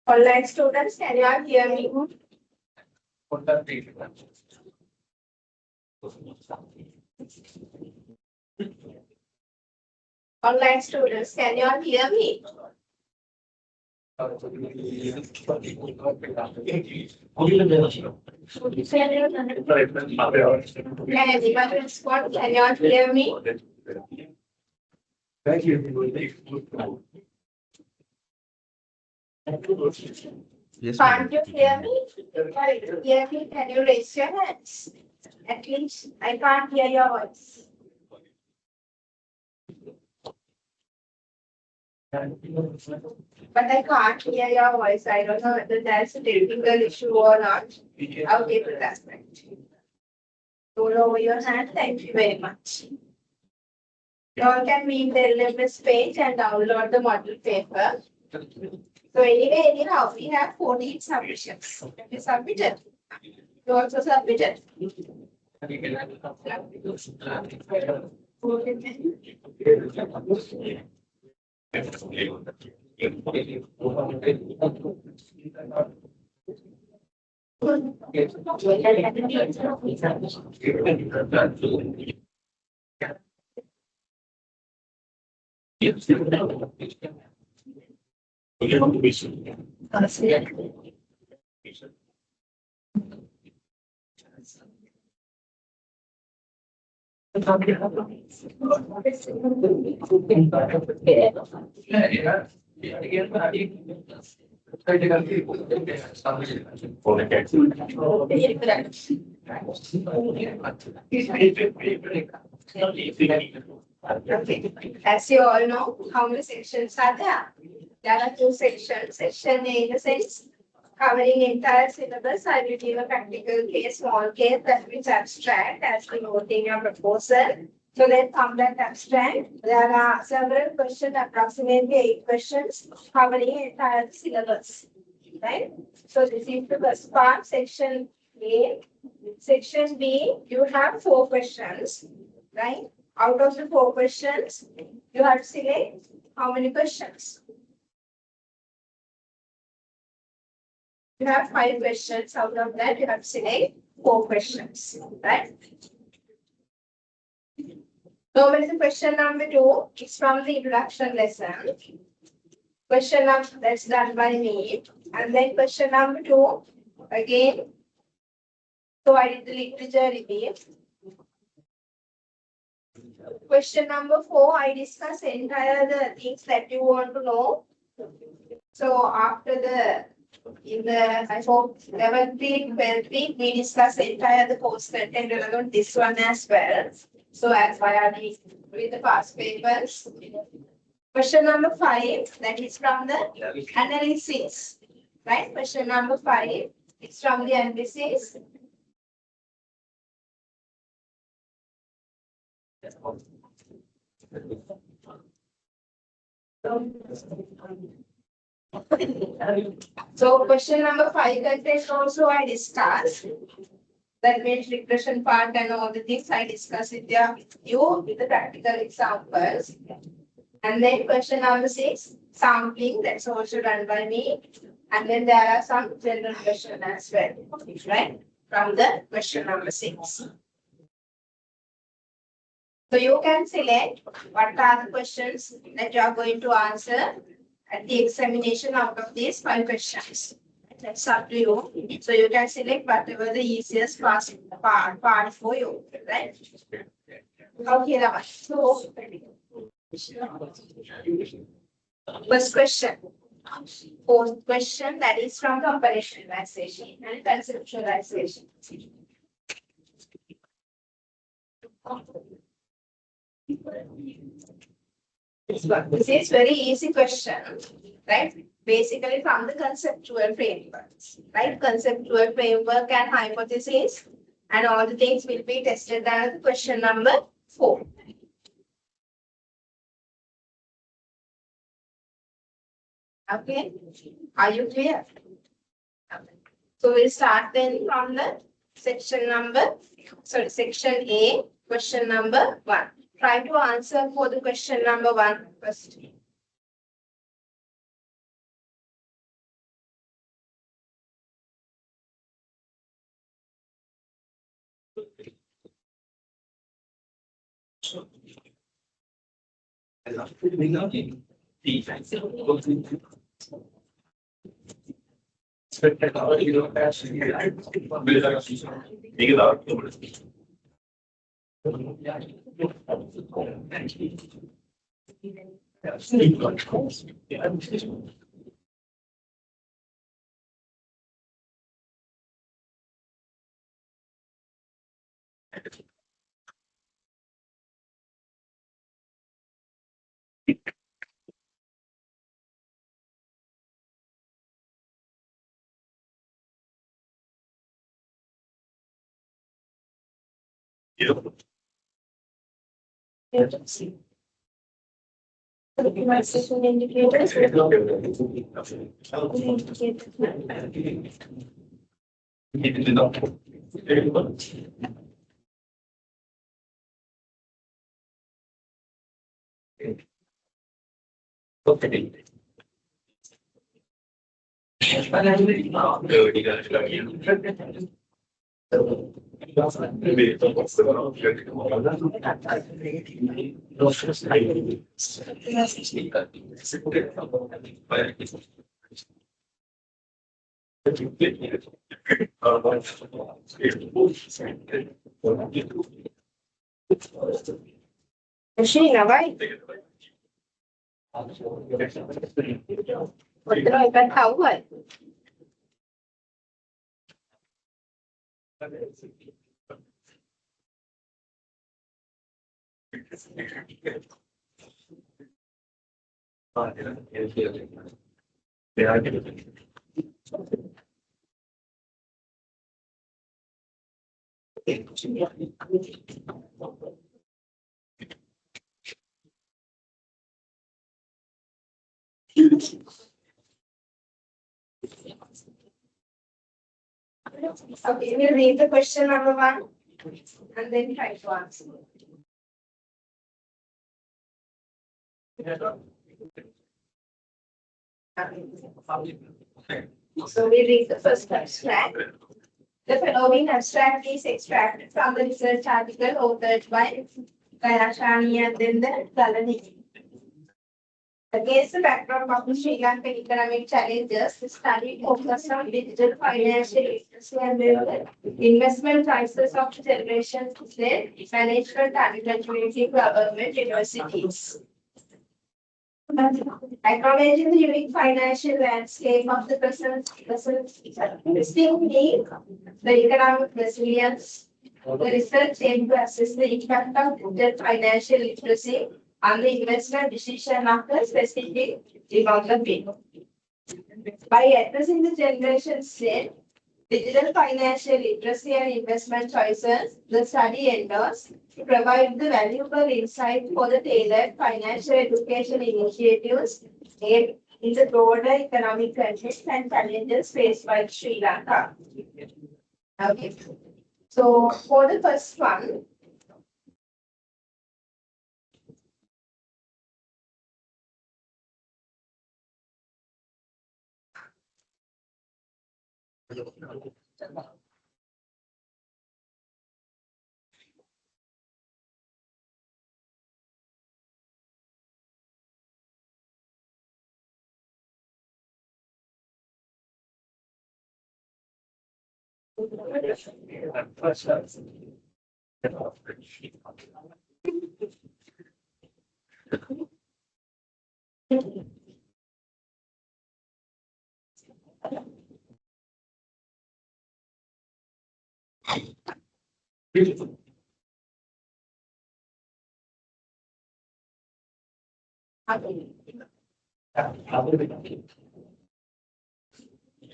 Online students, can you all hear me? Online students, can you all hear me? Can anyone respond? Can you all hear me? Thank you. Yes, Can't you hear me? Hear me? Can you raise your hands? At least I can't hear your voice. But I can't hear your voice. I don't know whether that's a technical issue or not. Okay, that's right. Roll over your hand. Thank you very much. You all can read the LMS page and download the model paper. So anyway, anyhow, we have 14 submissions. We submitted. You also submitted. Okay. As you all know, how many sections are there? There are 2 sections. Section A in the sense covering entire syllabus. I will give a practical case, small case, that means abstract as we note in your proposal. So then come that abstract. There are several questions, approximately 8 questions covering entire syllabus. Right? So this is the first part, section A. Section B, you have 4 questions. Right? Out of the 4 questions, you have to select how many questions? You have 5 questions. Out of that, you have to select 4 questions. Right? So, what is the question number 2? It's from the introduction lesson. Question number that's done by me. And then question number 2, again. So, I did the literature review. Question number 4, I discuss entire the things that you want to know. So after in the I hope 11th week, 12th week, we discuss entire the course content relevant this one as well. So as via with the past papers. Question number 5, that is from the analysis. Right? Question number 5, it's from the analysis. So question number 5 contains also I discussed. That means regression part and all the things I discussed with you with the practical examples. And then question number 6, sampling, that's also done by me. And then there are some general questions as well, right? From the question number 6. So you can select what are the questions that you are going to answer at the examination out of these 5 questions. That's up to you. So you can select whatever the easiest part for you, right? Okay, Rama. So first question. Fourth question, that is from operationalization and conceptualization. This is very easy question, right? Basically from the conceptual frameworks, right? Conceptual framework and hypothesis and all the things will be tested as question number 4. Okay, are you clear? Okay. So we'll start then from the Section A, question number 1. Try to answer for the question number 1 first. Optimization indicators. Sheena, why? What do I bet how what? Okay, we'll read the question number 1 and then try to answer. So we read the first abstract. The following abstract is extracted from the research article authored by Galle and then the Galle. Against the backdrop of the Sri Lankan economic challenges, the study focused on digital financial literacy and the investment choices of generations led management and community government universities. Acknowledging the unique financial landscape of the present distinctly the economic resilience, the research aimed to assess the impact of digital financial literacy on the investment decision of the specific demographic. By addressing the generation state, digital financial literacy and investment choices, the study endeavors to provide the valuable insight for the tailored financial education initiatives aimed in the broader economic context and challenges faced by Sri Lanka. Okay. So for the first one,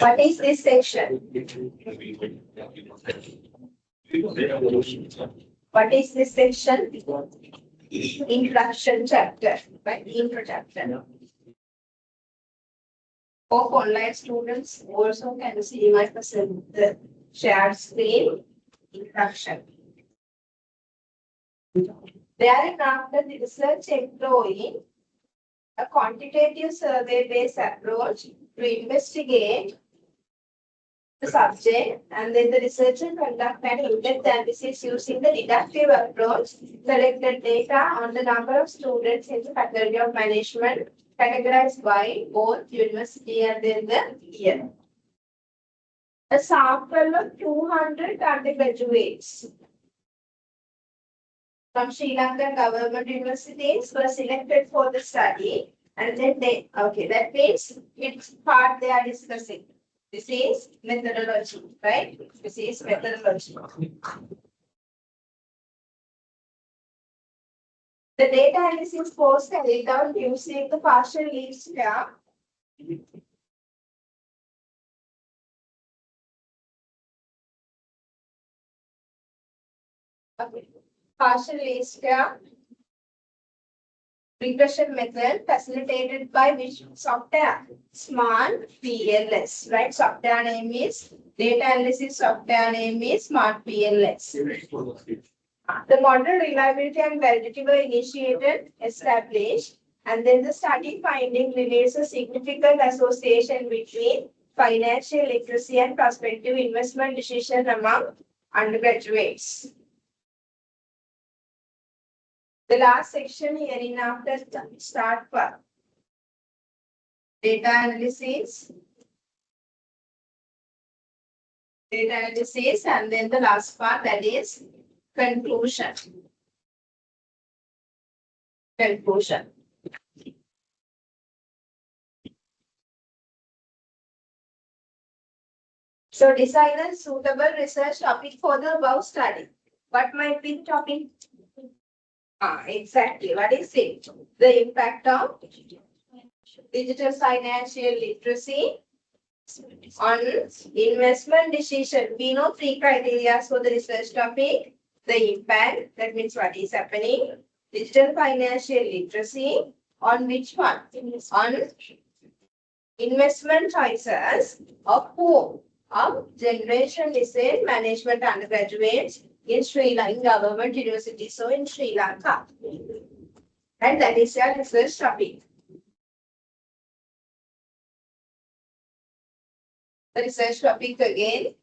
what is this section? What is this section? Introduction chapter, right? Introduction. For online students, also can see my present the shared screen. Introduction. Thereafter, the research employing a quantitative survey-based approach to investigate the subject, and then the researcher conduct an in-depth analysis using the deductive approach, collected data on the number of students in the faculty of management, categorized by both university and then the year. A sample of 200 undergraduates from Sri Lanka government universities were selected for the study, and then that means which part they are discussing. This is methodology, right? This is methodology. The data analysis was carried out using the partial least square. Partial least square regression method facilitated by which software? Smart PLS, right? Software name is data analysis software name is Smart PLS. The model reliability and validity were initiated, established, and then the study finding reveals a significant association between financial literacy and prospective investment decision among undergraduates. The last section here in after start for data analysis, and then the last part, that is conclusion. So design a suitable research topic for the above study. What might be the topic? Exactly. What is it? The impact of digital financial literacy on investment decision. We know 3 criteria for the research topic. The impact, that means what is happening. Digital financial literacy on which one? On investment choices of who? Of generation design management undergraduates in Sri Lanka government university, so in Sri Lanka. And that is your research topic. The research topic again.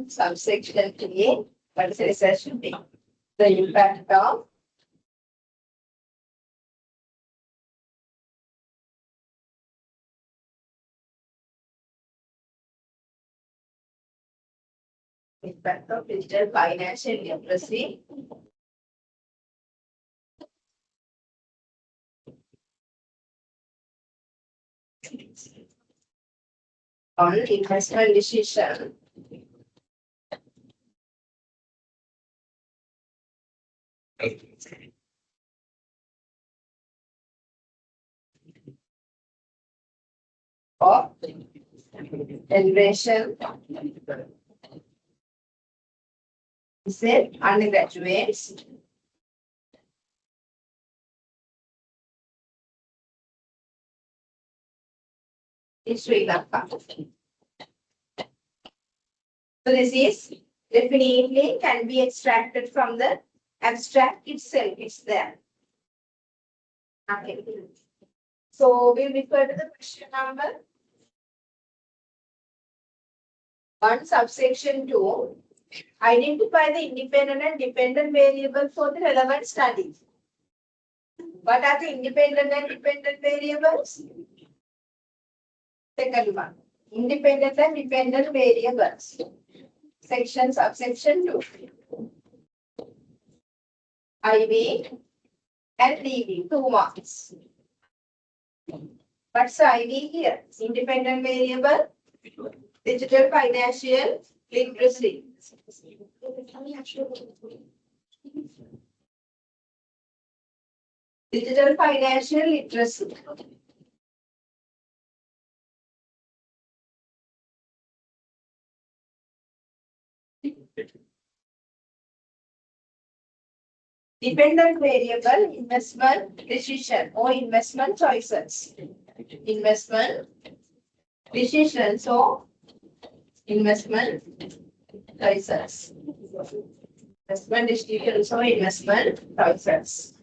Subsection 3. What is the research topic? The impact of digital financial literacy on investment decision of generation Said undergraduates in Sri Lanka. So this is definitely can be extracted from the abstract itself. It's there. Okay. So we refer to the question number 1, subsection 2. Identify the independent and dependent variable for the relevant study. What are the independent and dependent variables? Second one. Independent and dependent variables. Section subsection 2. IV and DV, 2 marks. What's IV here? Independent variable, digital financial literacy. Digital financial literacy. Dependent variable, investment decision or investment choices. Investment decision, so investment choices. Investment decision, so investment choices.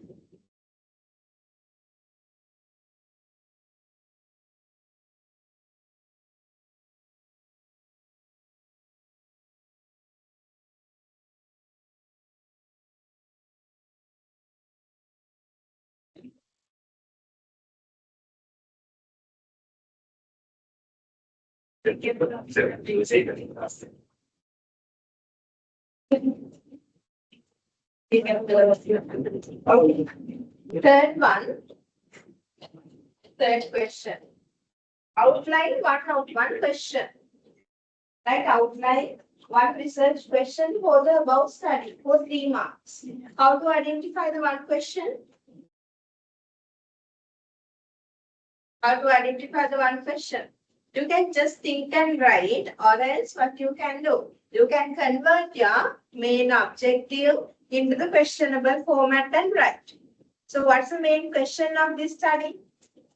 Third one, third question. Outline one question. Right, outline one research question for the above study for 3 marks. How to identify the one question? How to identify the one question? You can just think and write, or else what you can do? You can convert your main objective into the questionable format and write. So what's the main question of this study?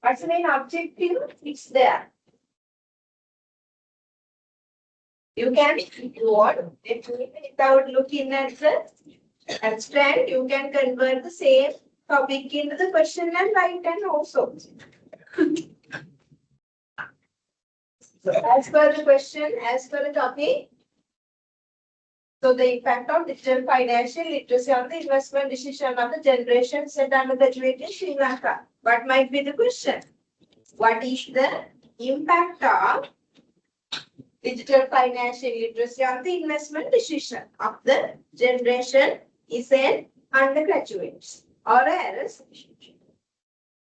What's the main objective? It's there. You can, if you want, without looking at the abstract, you can convert the same topic into the question and write and also. So as per the question, as per the topic, so the impact of digital financial literacy on the investment decision of the generation set undergraduate in Sri Lanka. What might be the question? What is the impact of digital financial literacy on the investment decision of the generation is an undergraduates? Or else,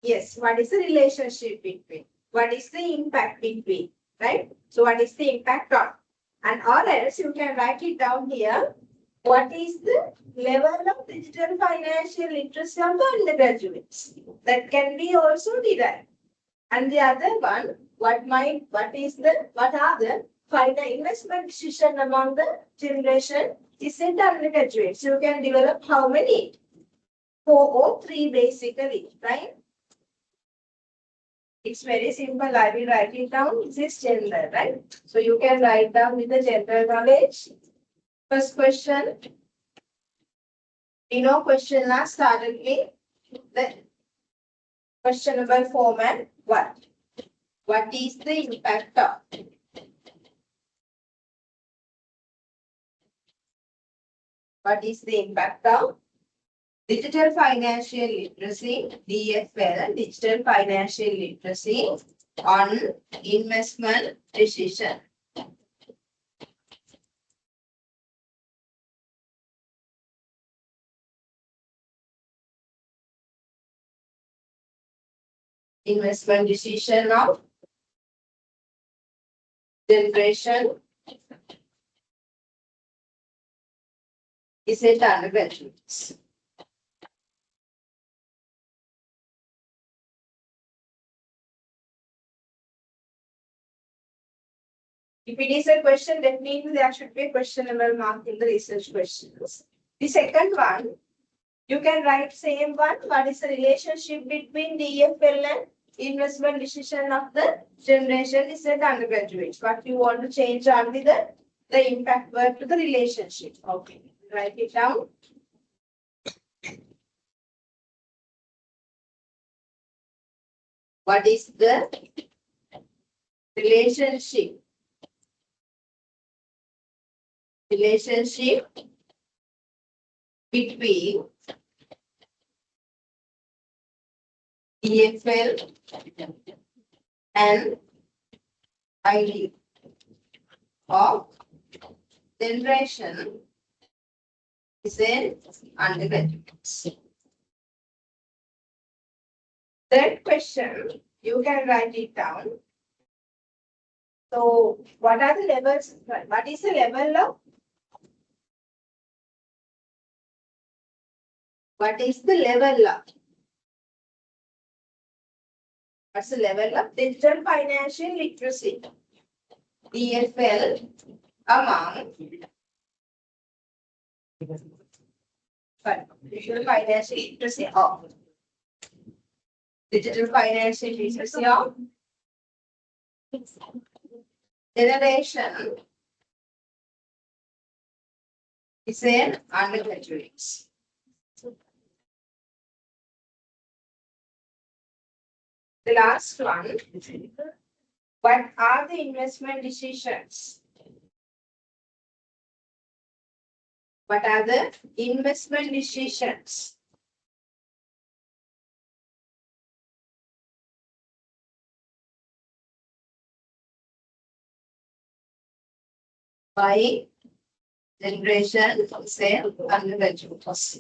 yes, what is the relationship between? What is the impact between? Right? So what is the impact on? And or else you can write it down here. What is the level of digital financial literacy of the undergraduates? That can be also derived. And the other one, what are the final investment decision among the generation is in the undergraduates. You can develop how many? 4 or 3 basically, right? It's very simple. I will write it down. This is gender, right? So you can write down with the general knowledge. First question. We know question last started with the questionable format. What? What is the impact of? What is the impact of digital financial literacy, DFL, digital financial literacy on investment decision? Investment decision of generation is it undergraduates? If it is a question, definitely there should be a questionable mark in the research questions. The second one, you can write same one. What is the relationship between DFL and investment decision of the generation is that undergraduate? What you want to change only the impact word to the relationship. Okay, write it down. What is the relationship between EFL and ID of generation is an undergraduate. Third question, you can write it down. So, what are the levels? What is the level of? What is the level of? What's the level of digital financial literacy? DFL among digital financial literacy of generation is an undergraduate. The last one, what are the investment decisions? What are the investment decisions? By generation, say, undergraduates.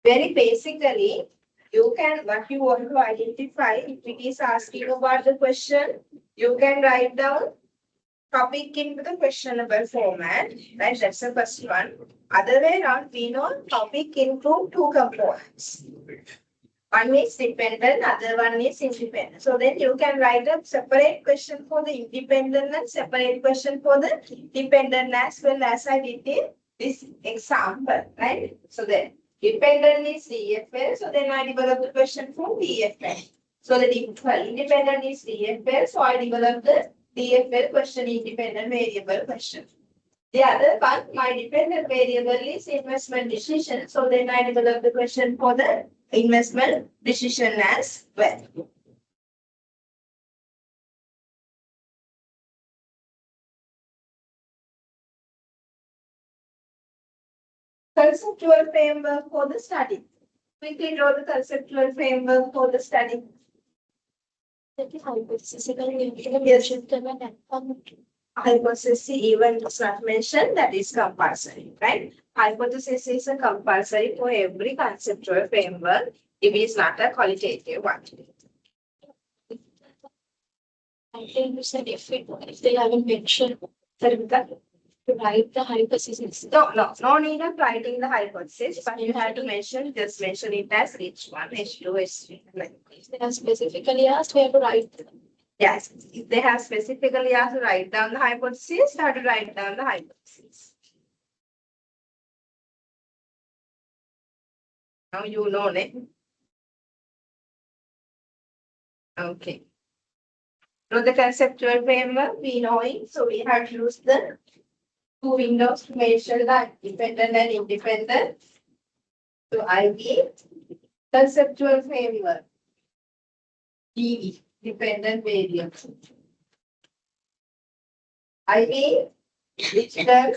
Very basically, you can, what you want to identify, if it is asking about the question, you can write down topic into the questionable format, right? That's the first one. Other way around, we know topic include two components. One is dependent, other one is independent. So then you can write a separate question for the independent and separate question for the dependent as well as I did in this example, right? So then dependent is DFL, so then I develop the question for DFL. So the independent is DFL, so I develop the DFL question, independent variable question. The other one, my dependent variable is investment decision, so then I develop the question for the investment decision as well. Conceptual framework for the study. Quickly draw the conceptual framework for the study. Hypothesis, even it's not mentioned, that is compulsory, right? Hypothesis is a compulsory for every conceptual framework. It is not a qualitative one. I think you said if they haven't mentioned to write the hypothesis. No need of writing the hypothesis, but you have to mention, just mention it as H1, H2, H3. If they have specifically asked, we have to write them. Yes, if they have specifically asked to write down the hypothesis, you have to write down the hypothesis. Now you know it. Okay. So the conceptual framework, we know it, so we have to use the two windows to measure the dependent and independent. So IB, conceptual framework, DE, dependent variable. IB, digital,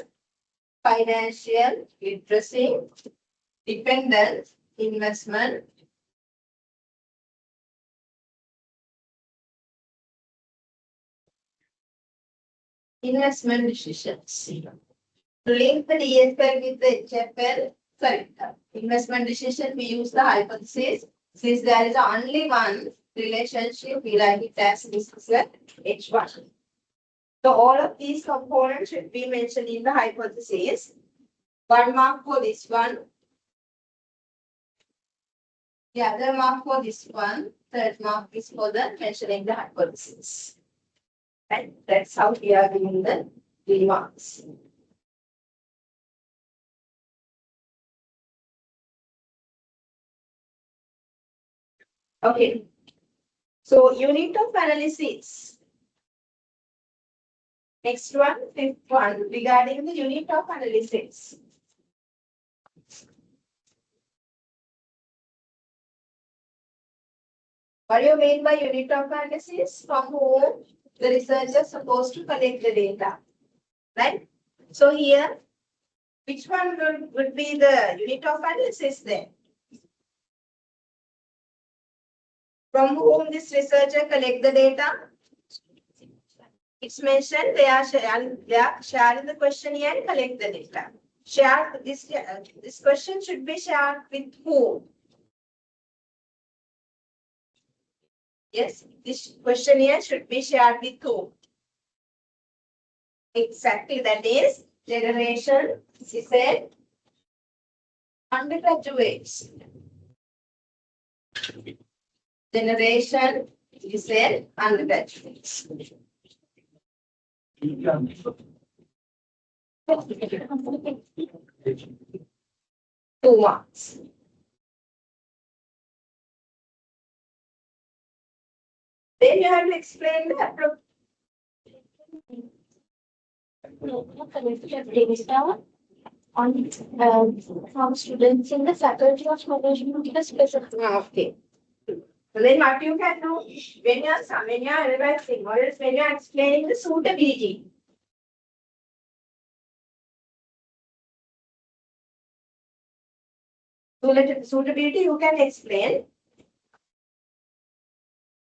financial, literacy, dependent, investment, investment decisions. Link the DFL with the HFL. Sorry, investment decision, we use the hypothesis. Since there is only one relationship, we write it as this is a H1. So all of these components should be mentioned in the hypothesis. 1 mark for this one. The other mark for this one. third mark is for the mentioning the hypothesis. And that's how we are giving the 3 marks. Okay. So unit of analysis. Next one, 5th one, regarding the unit of analysis. What do you mean by unit of analysis? From whom the researcher is supposed to collect the data, right? So here, which one would be the unit of analysis then? From whom this researcher collect the data? It's mentioned they are sharing the questionnaire and collect the data. Share this question should be shared with whom? Yes, this questionnaire should be shared with whom? Exactly, that is generation, she said, undergraduates. Generation, she said, undergraduates. 2 marks. Then you have to explain the appropriate. Data on from students in the faculty of management specific. Okay. So then what you can do when you are revising or else when you are explaining the suitability. So let suitability you can explain.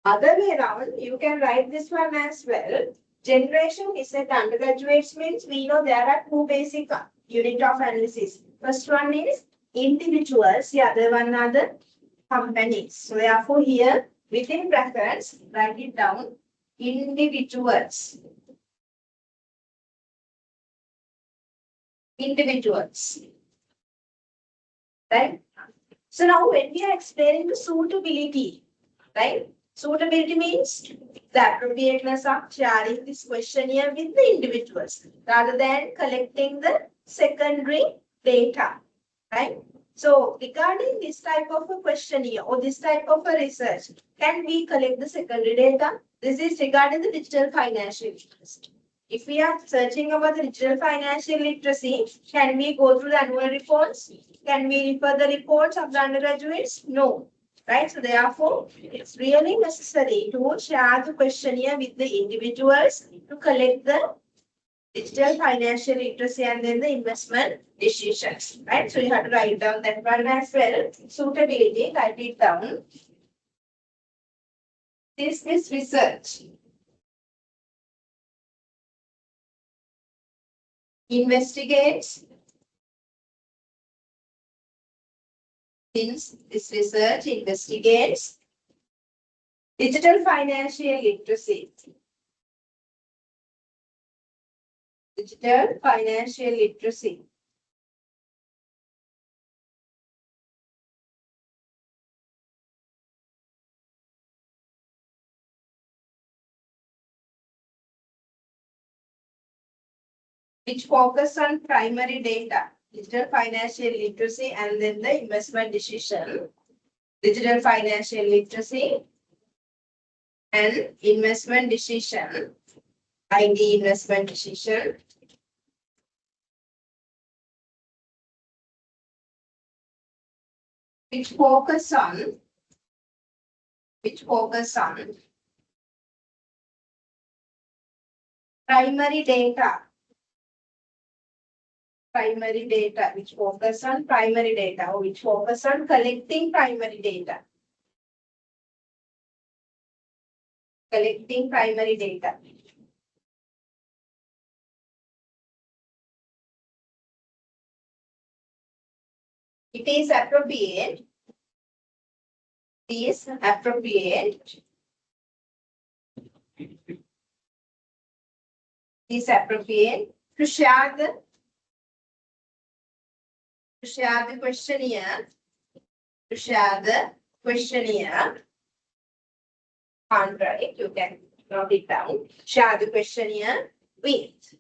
Other way around, you can write this one as well. Generation is that undergraduates means we know there are 2 basic unit of analysis. First one is individuals, the other one are the companies. So therefore here within brackets, write it down, individuals. Individuals. Right? So now when we are explaining the suitability, right? Suitability means the appropriateness of sharing this questionnaire with the individuals rather than collecting the secondary data, right? So regarding this type of a questionnaire or this type of a research, can we collect the secondary data? This is regarding the digital financial literacy. If we are searching about the digital financial literacy, can we go through the annual reports? Can we refer the reports of the undergraduates? No. Right? So therefore, it's really necessary to share the questionnaire with the individuals to collect the digital financial literacy and then the investment decisions. Right? So you have to write down that one as well. Suitability, write it down. This is research. Investigates. Since this research investigates digital financial literacy. Digital financial literacy. Which focus on primary data. Digital financial literacy and then the investment decision. Digital financial literacy and investment decision. ID investment decision. Which focus on primary data. Primary data, which focus on primary data or which focus on collecting primary data. Collecting primary data. It is appropriate. Is appropriate. Is appropriate to share the questionnaire. To share the questionnaire Can't write, you can note it down. Share the questionnaire with.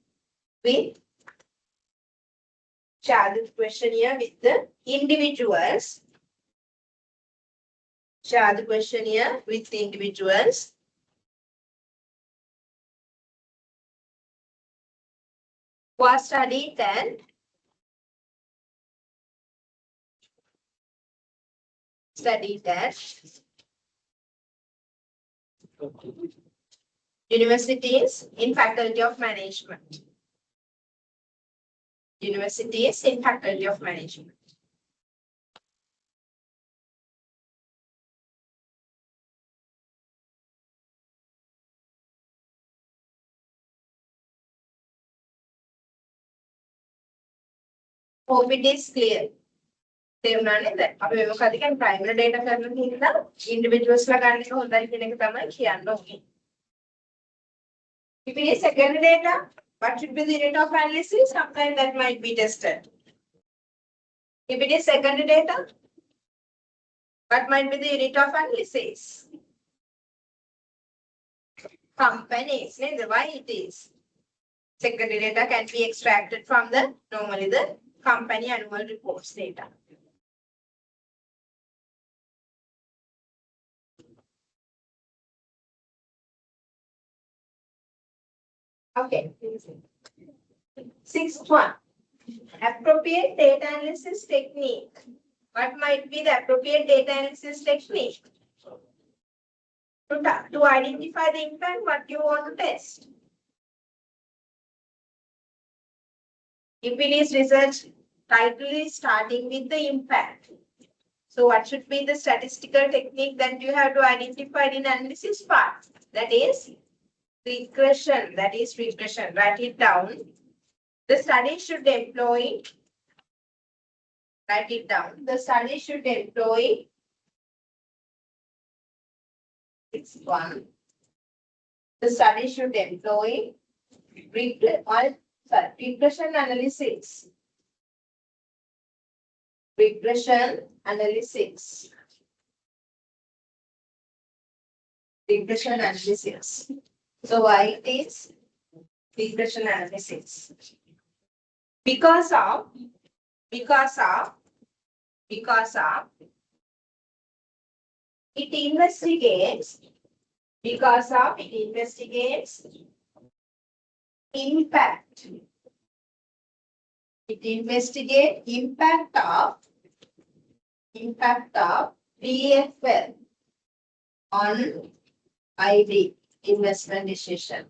Share the questionnaire with the individuals. Share the questionnaire with the individuals. Who are studied and universities in Faculty of Management. Universities in Faculty of Management. Hope it is clear. තේරුණානේ දැන් අපි මේ මොකද කියන්නේ primary data කරන හින්දා individuals ලා ගන්න එක හොඳයි කියන එක තමයි කියන්න ඕනේ. If it is secondary data, what should be the rate of analysis? Sometimes that might be tested. If it is secondary data, what might be the rate of analysis? Companies, why it is? Secondary data can be extracted from the normally the company annual reports data. Okay. Sixth one, appropriate data analysis technique. What might be the appropriate data analysis technique? To identify the impact, what you want to test. If it is research, title is starting with the impact. So what should be the statistical technique that you have to identify in analysis part? That is regression. That is regression. Write it down. The study should employ, write it down. The study should employ, it's one. The study should employ regression analysis. Regression analysis. Regression analysis. So why it is regression analysis? Because of it investigates impact. It investigates impact of DFL on ID investment decision.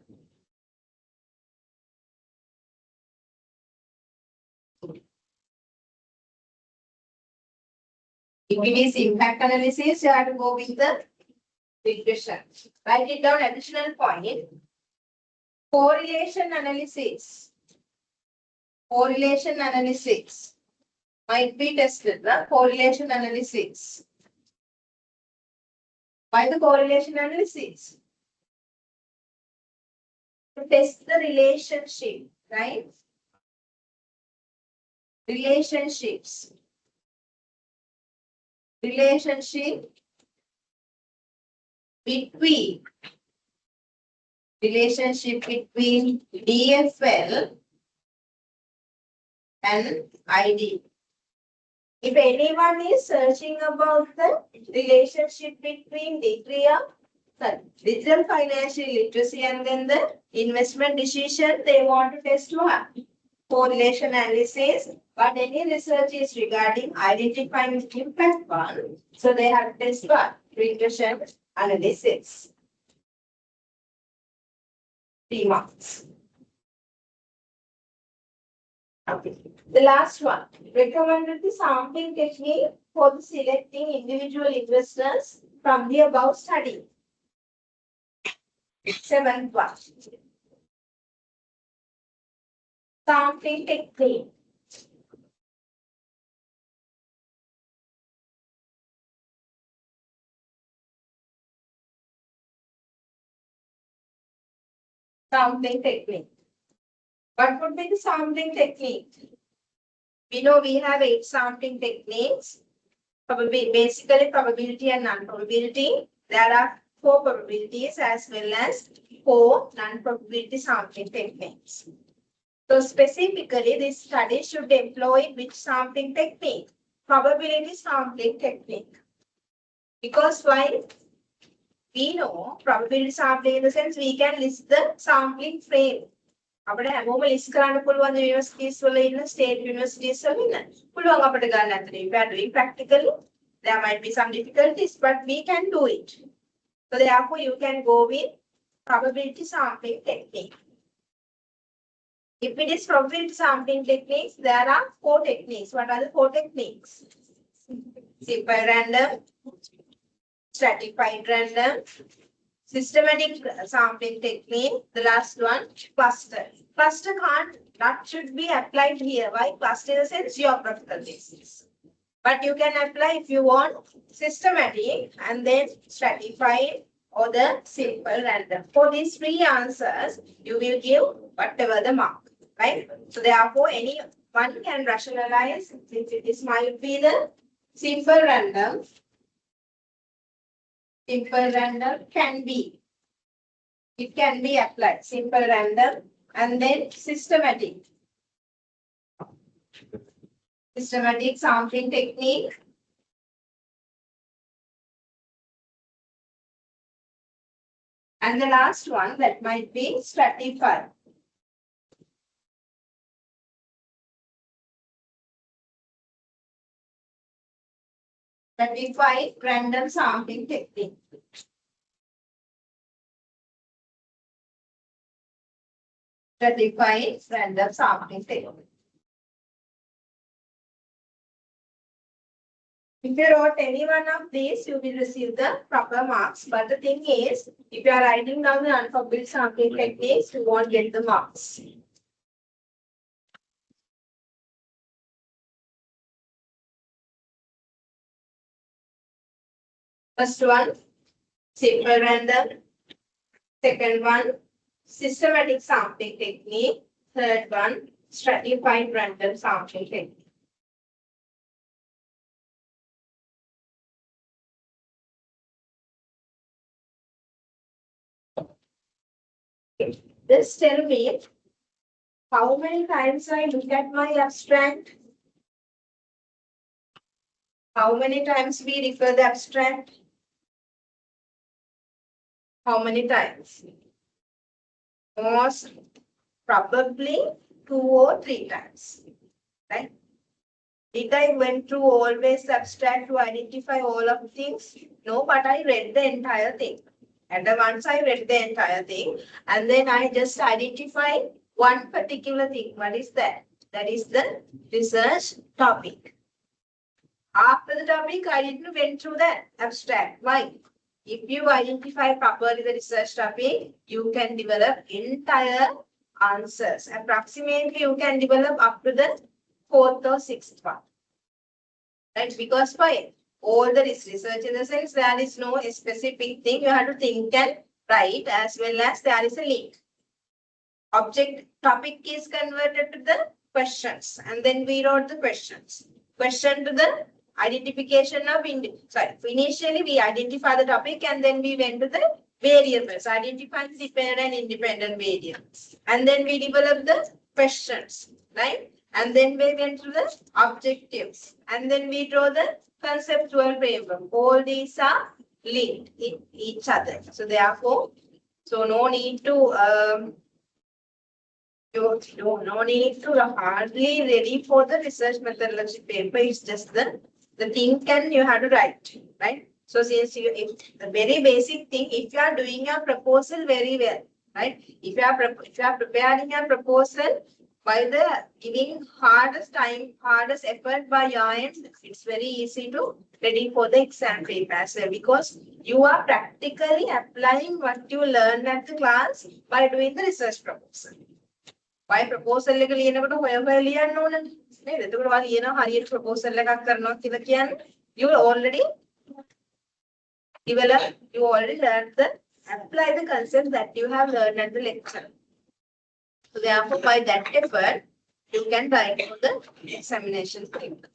If it is impact analysis, you have to go with the regression. Write it down. Additional point. Correlation analysis. Correlation analysis might be tested. The correlation analysis. Why the correlation analysis? To test the relationship, right? Relationships. Relationship between DFL and ID. If anyone is searching about the relationship between digital financial literacy and then the investment decision, they want to test what? Correlation analysis. But any research is regarding identifying impact one. So they have to test what? Regression analysis. 3 marks. Okay. The last one. Recommended the sampling technique for the selecting individual investors from the above study. 7th one. Sampling technique. Sampling technique. What would be the sampling technique? We know we have 8 sampling techniques. Basically probability and non-probability. There are 4 probabilities as well as 4 non-probability sampling techniques. So specifically, this study should employ which sampling technique? Probability sampling technique. Because why? We know probability sampling in the sense we can list the sampling frame. අපිට හැමෝම list කරන්න පුළුවන් universities වල ඉන්න state universities වල ඉන්න පුළුවන් අපිට ගන්න අතරේ we are doing practically there might be some difficulties but we can do it so therefore you can go with probability sampling technique. If it is probability sampling techniques, there are 4 techniques. What are the 4 techniques? Simple random, stratified random, systematic sampling technique. The last one, cluster. Cluster can't, that should be applied here. Why? Cluster in the sense geographical basis. But you can apply if you want systematic and then stratified or the simple random. For these 3 answers, you will give whatever the mark. Right? So therefore, anyone can rationalize if this might be the simple random. Simple random can be. It can be applied. Simple random and then systematic. Systematic sampling technique. And the last one that might be stratified. Stratified random sampling technique. Stratified random sampling technique. If you wrote any one of these, you will receive the proper marks. But the thing is, if you are writing down the unpublished sampling techniques, you won't get the marks. First one, simple random. Second one, systematic sampling technique. Third one, stratified random sampling technique. Just tell me how many times I look at my abstract? How many times we refer the abstract? How many times? Most probably 2 or 3 times. Right? Did I went through always abstract to identify all of the things? No, but I read the entire thing. And then once I read the entire thing, and then I just identify one particular thing. What is that? That is the research topic. After the topic, I didn't went through the abstract. Why? If you identify properly the research topic, you can develop entire answers. Approximately, you can develop up to the 4th or 6th one. Right? Because why? All the research in the sense there is no specific thing. You have to think and write as well as there is a link. Object topic is converted to the questions and then we wrote the questions. Question to the identification of initially we identify the topic and then we went to the variables, identifying dependent and independent variables. And then we developed the questions, right? And then we went to the objectives. And then we draw the conceptual framework. All these are linked in each other. So therefore, no need to no need to hardly ready for the research methodology paper. It's just the thing can you have to write, right? So since if the very basic thing, if you are doing a proposal very well, right? If you are preparing a proposal by the giving hardest effort by your end, it's very easy to ready for the exam paper as well because you are practically applying what you learned at the class by doing the research proposal. By proposal එක ලියනකොට හොය ලියන්න ඕනනේ නේද? එතකොට ඔයා ලියන හරියට proposal එකක් කරනවා කියලා කියන්නේ you already develop, you already learned the apply the concept that you have learned at the lecture. So therefore, by that effort, you can write for the examination paper.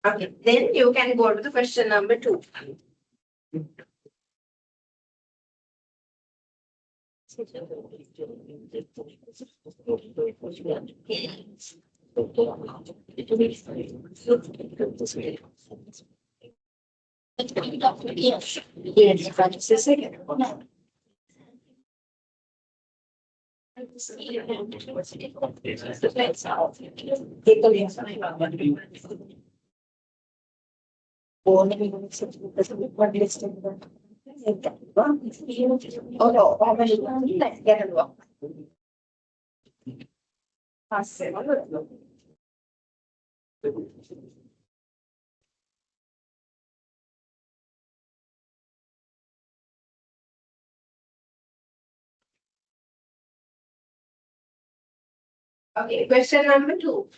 Okay, then you can go to the question number 2. Yes. Just a second. Okay, question number 2.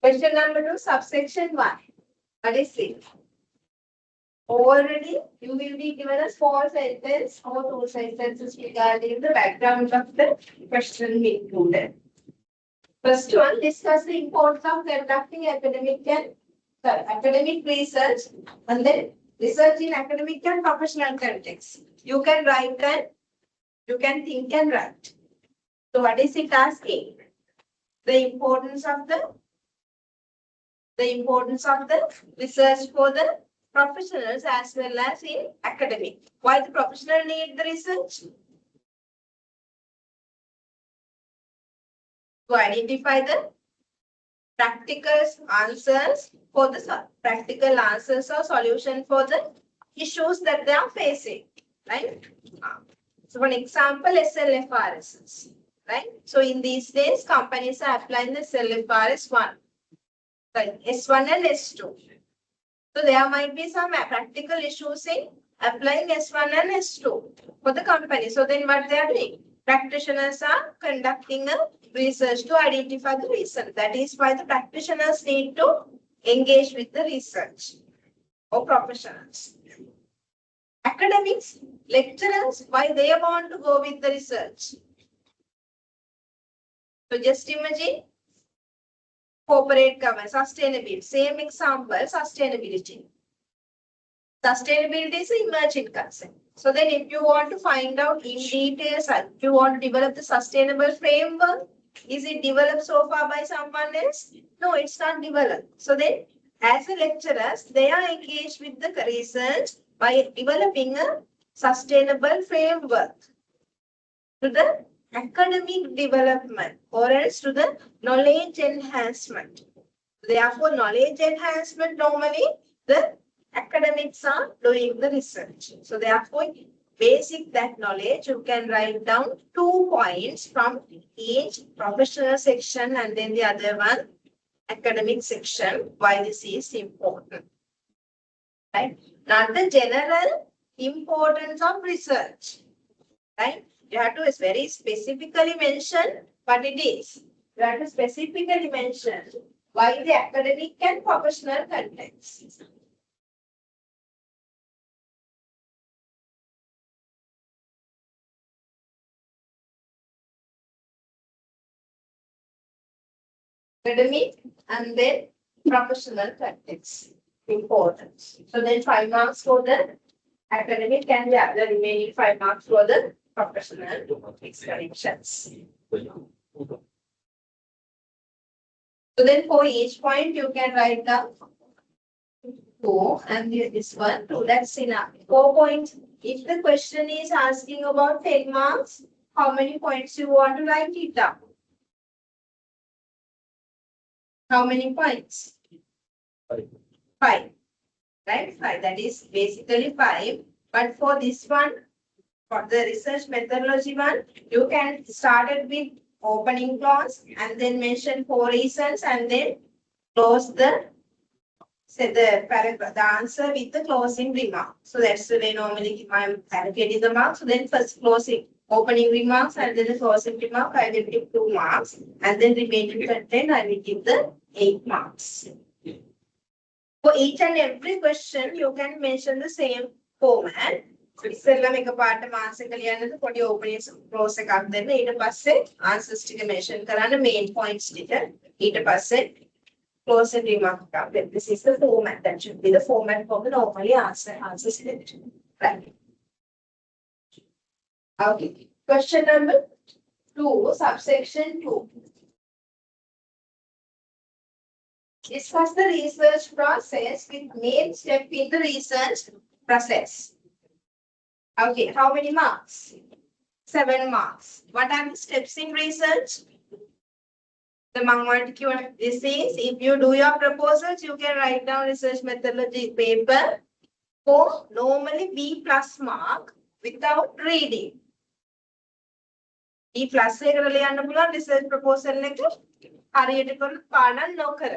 Question number 2, subsection 1. What is it? Already you will be given a small sentence or 2 sentences regarding the background of the question included. First one, discuss the importance of conducting academic research and then research in academic and professional context. You can write and you can think and write. So what is it asking? The importance of the research for the professionals as well as in academic. Why the professional need the research? To identify the practical answers or solution for the issues that they are facing, right? So for example, SLFRS, right? So in these days, companies are applying the SLFRS 1, right? S1 and S2. So there might be some practical issues in applying S1 and S2 for the company. So then what they are doing? Practitioners are conducting a research to identify the reason. That is why the practitioners need to engage with the research or professionals. Academics, lecturers, why they want to go with the research? So just imagine corporate governance, sustainability. Same example, sustainability. Sustainability is an emerging concept. So then if you want to find out in details, if you want to develop the sustainable framework, is it developed so far by someone else? No, it's not developed. So then as a lecturers, they are engaged with the research by developing a sustainable framework to the academic development or else to the knowledge enhancement. Therefore, knowledge enhancement normally the academics are doing the research. So therefore, basic that knowledge, you can write down 2 points from each professional section and then the other one academic section, why this is important. Right? Not the general importance of research. Right? You have to very specifically mention what it is. You have to specifically mention why the academic and professional context. Academic and then professional context. Importance. So then 5 marks for the academic and the other remaining 5 marks for the professional explanations. So then for each point you can write down 2 and this one 2. That's enough. 4 points. If the question is asking about 10 marks, how many points you want to write it down? How many points? 5. Right? 5. That is basically 5. But for this one, for the research methodology one, you can start it with opening clause and then mention 4 reasons and then close the paragraph, the answer with the closing remark. So that's the way normally I'm allocating the marks. So then first closing, opening remarks and then the closing remark, I will give 2 marks and then remaining content, I will give the 8 marks. For each and every question, you can mention the same format. ඉස්සෙල්ලා මේක පාට මාස් එක ලියන්නද පොඩි opening close එකක් දෙන්න ඊට පස්සේ answers ටික mention කරන්න main points ටික ඊට පස්සේ close and remark එකක් දෙන්න. This is the format. That should be the format for the normally answers script. Right. Okay. Question number 2, subsection 2. Discuss the research process with main step in the research process. Okay, how many marks? 7 marks. What are the steps in research? The this is, if you do your proposals, you can write down research methodology paper for normally B plus mark without reading. B plus research proposal හරියට කරලා පාඩම් නොකර.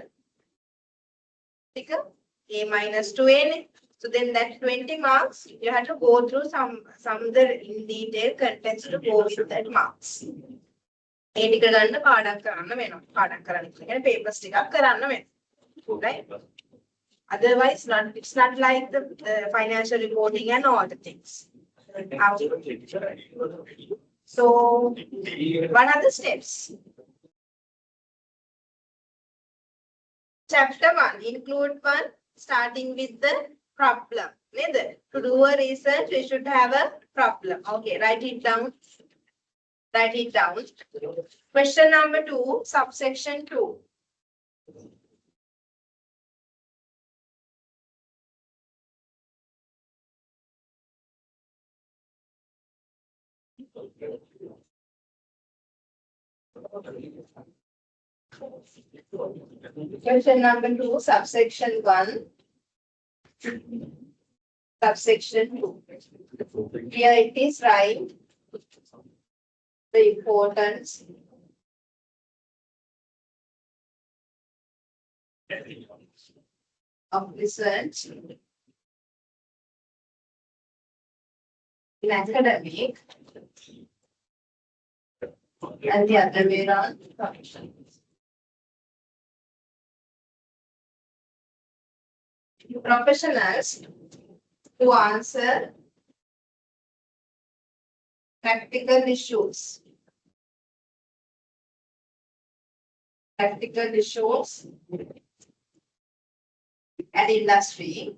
A minus 2N. So then that 20 marks, you have to go through some in detail contents to go with that marks. ඒ ටික ගන්න පාඩම් කරන්න වෙනවා. පාඩම් කරන්න කියන්නේ papers ටිකක් කරන්න වෙනවා. Right? Otherwise, it's not like the financial reporting and all the things. So, what are the steps? Chapter 1, include one, starting with the problem. To do a research, we should have a problem. Okay, write it down. Write it down. Question number 2, subsection 2. Question number 2, subsection 1. Subsection 2. Here it is right. The importance of research in academic and the other way around. Professionals to answer practical issues. Practical issues and industry.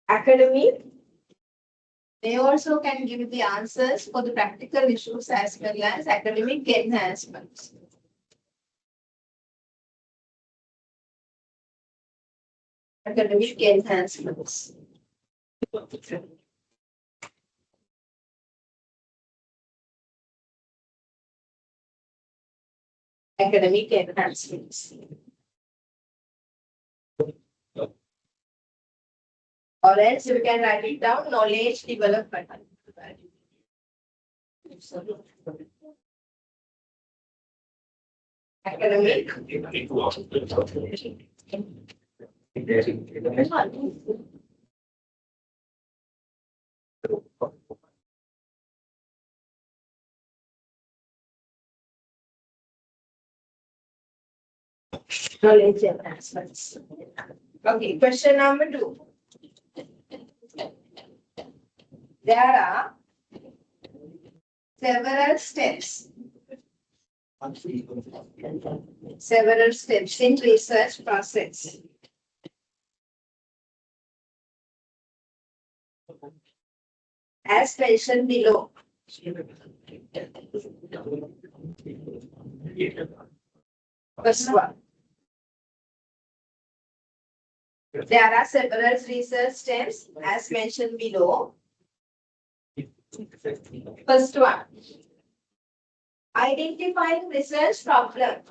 Academy, they also can give the answers for the practical issues as well as academic enhancements. Academic enhancements. Academic enhancements. Or else you can write it down, knowledge development. Academic. Knowledge enhancements. Okay, question number 2. There are several steps. Several steps in research process. As mentioned below. First one. There are several research steps as mentioned below. First one. Identifying research problem.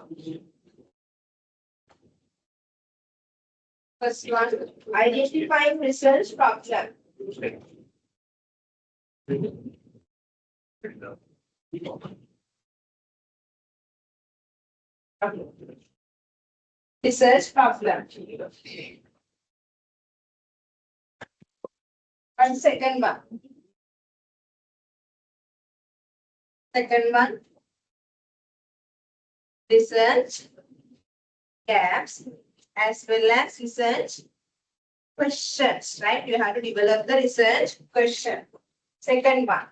First one. Identifying research problem. Research problem. And second one. Second one. Research gaps as well as research questions, right? You have to develop the research question. Second one.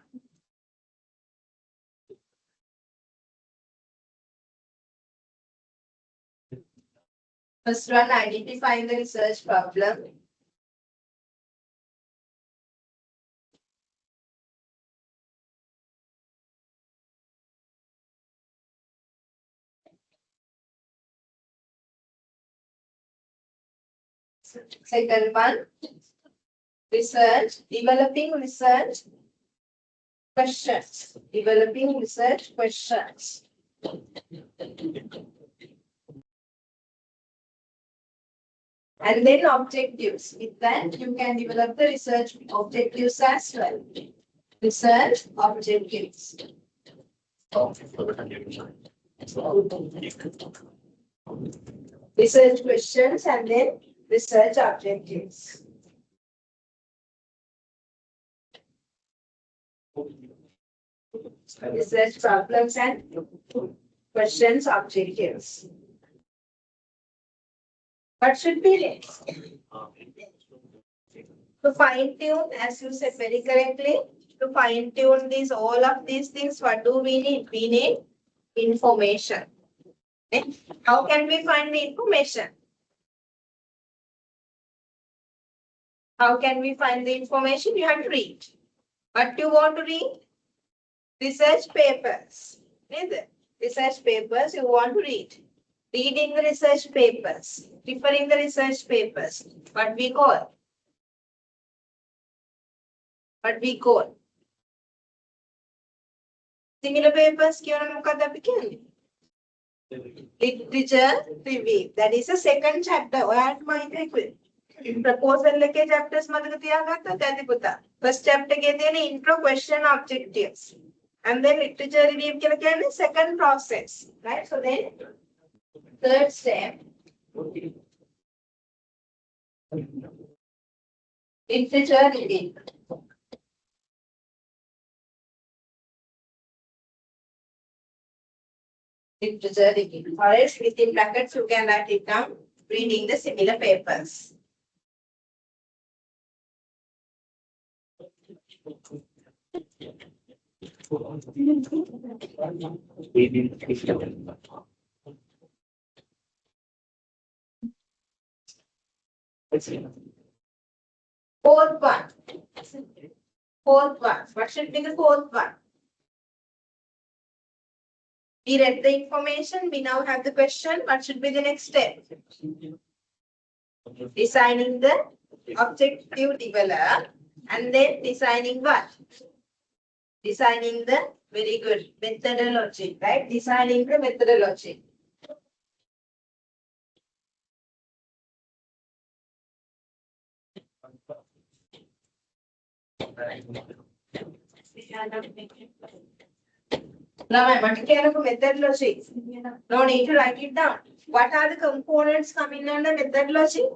First one, identifying the research problem. Second one, developing research questions. Developing research questions. And then objectives. With that, you can develop the research objectives as well. Research objectives. Research questions and then research objectives. Research problems and questions objectives. What should be next? To fine tune, as you said very correctly, to fine tune all of these things, what do we need? We need information. Okay? How can we find the information? How can we find the information? You have to read. What do you want to read? Research papers. Research papers you want to read. Reading the research papers. Referring the research papers. What we call? What we call? Similar papers literature review. That is the second chapter. Proposal chapters first chapter intro, question, objectives. And then literature review second process. Right? So then third step. Literature review. Literature review. Or else within brackets you can write it down. Reading the similar papers. Fourth one. Fourth one. What should be the fourth one? We read the information. We now have the question. What should be the next step? Designing the objective develop and then designing what? Designing the very good methodology, right? Designing the methodology. Methodology. No need to write it down. What are the components coming under methodology?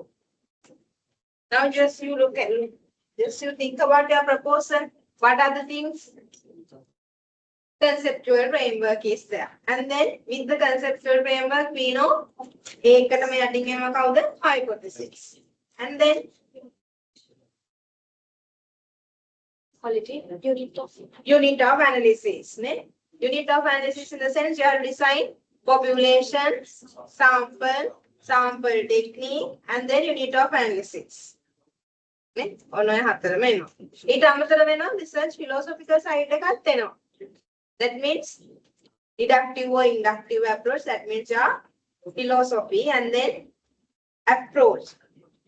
Now just you look at it. Just you think about your proposal. What are the things? Conceptual framework is there. And then with the conceptual framework, we know hypothesis. And then unit of analysis. Unit of analysis in the sense you have to design population, sample technique, and then unit of analysis. Research philosophical side. That means deductive or inductive approach. That means your philosophy and then approach.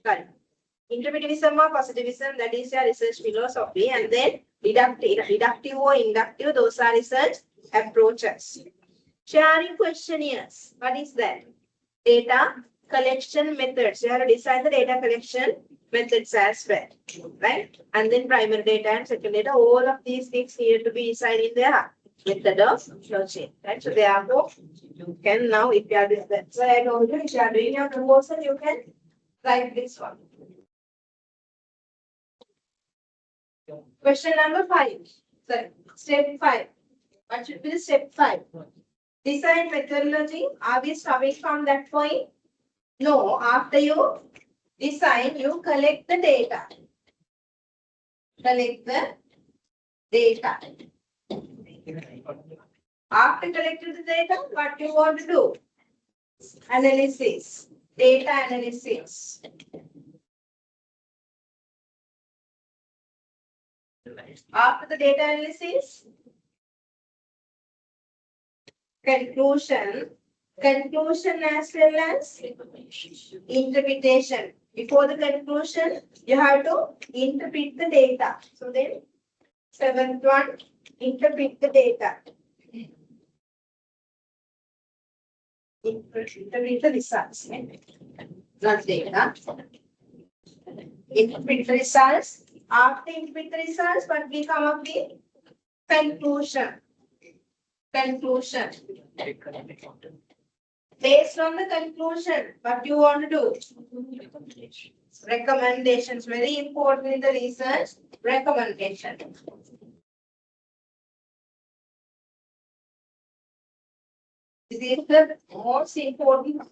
Sorry. Interpretivism or positivism, that is your research philosophy, and then deductive or inductive, those are research approaches. Sharing questionnaires, what is that? Data collection methods. You have to decide the data collection methods as well, right? And then primary data and secondary data, all of these things need to be decided in their methodology, right? So therefore, you can now, if you are doing that, so I told you, if you are doing your proposal, you can write this one. Question number 5. Sorry, step 5. What should be the step 5? Design methodology. Are we starting from that point? No, after you design, you collect the data. Collect the data. After collecting the data, what you want to do? Analysis. Data analysis. After the data analysis, conclusion as well as interpretation. Before the conclusion, you have to interpret the data. So then, seventh one, interpret the data. Interpret the results. Not data. Interpret the results. After interpret the results, what we come up with? Conclusion. Conclusion. Based on the conclusion, what you want to do? Recommendations. Very important in the research. Recommendation. This is the most important.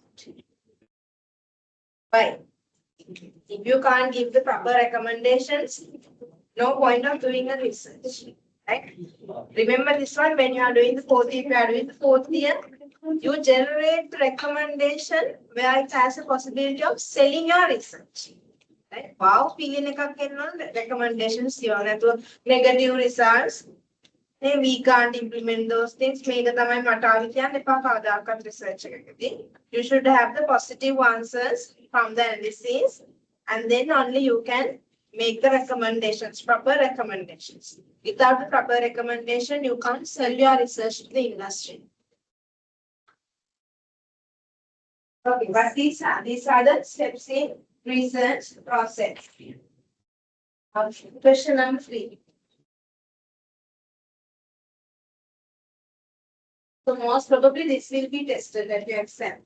Why? If you can't give the proper recommendations, no point of doing the research. Right? Remember this one when you are doing the fourth year, if you are doing the fourth year, you generate the recommendation where it has a possibility of selling your research. Right? Wow, feeling recommendations, you have to negative results. We can't implement those things. You should have the positive answers from the analysis, and then only you can make the recommendations, proper recommendations. Without the proper recommendation, you can't sell your research to the industry. Okay, but these are the steps in research process. Question number 3. So most probably this will be tested at your exam.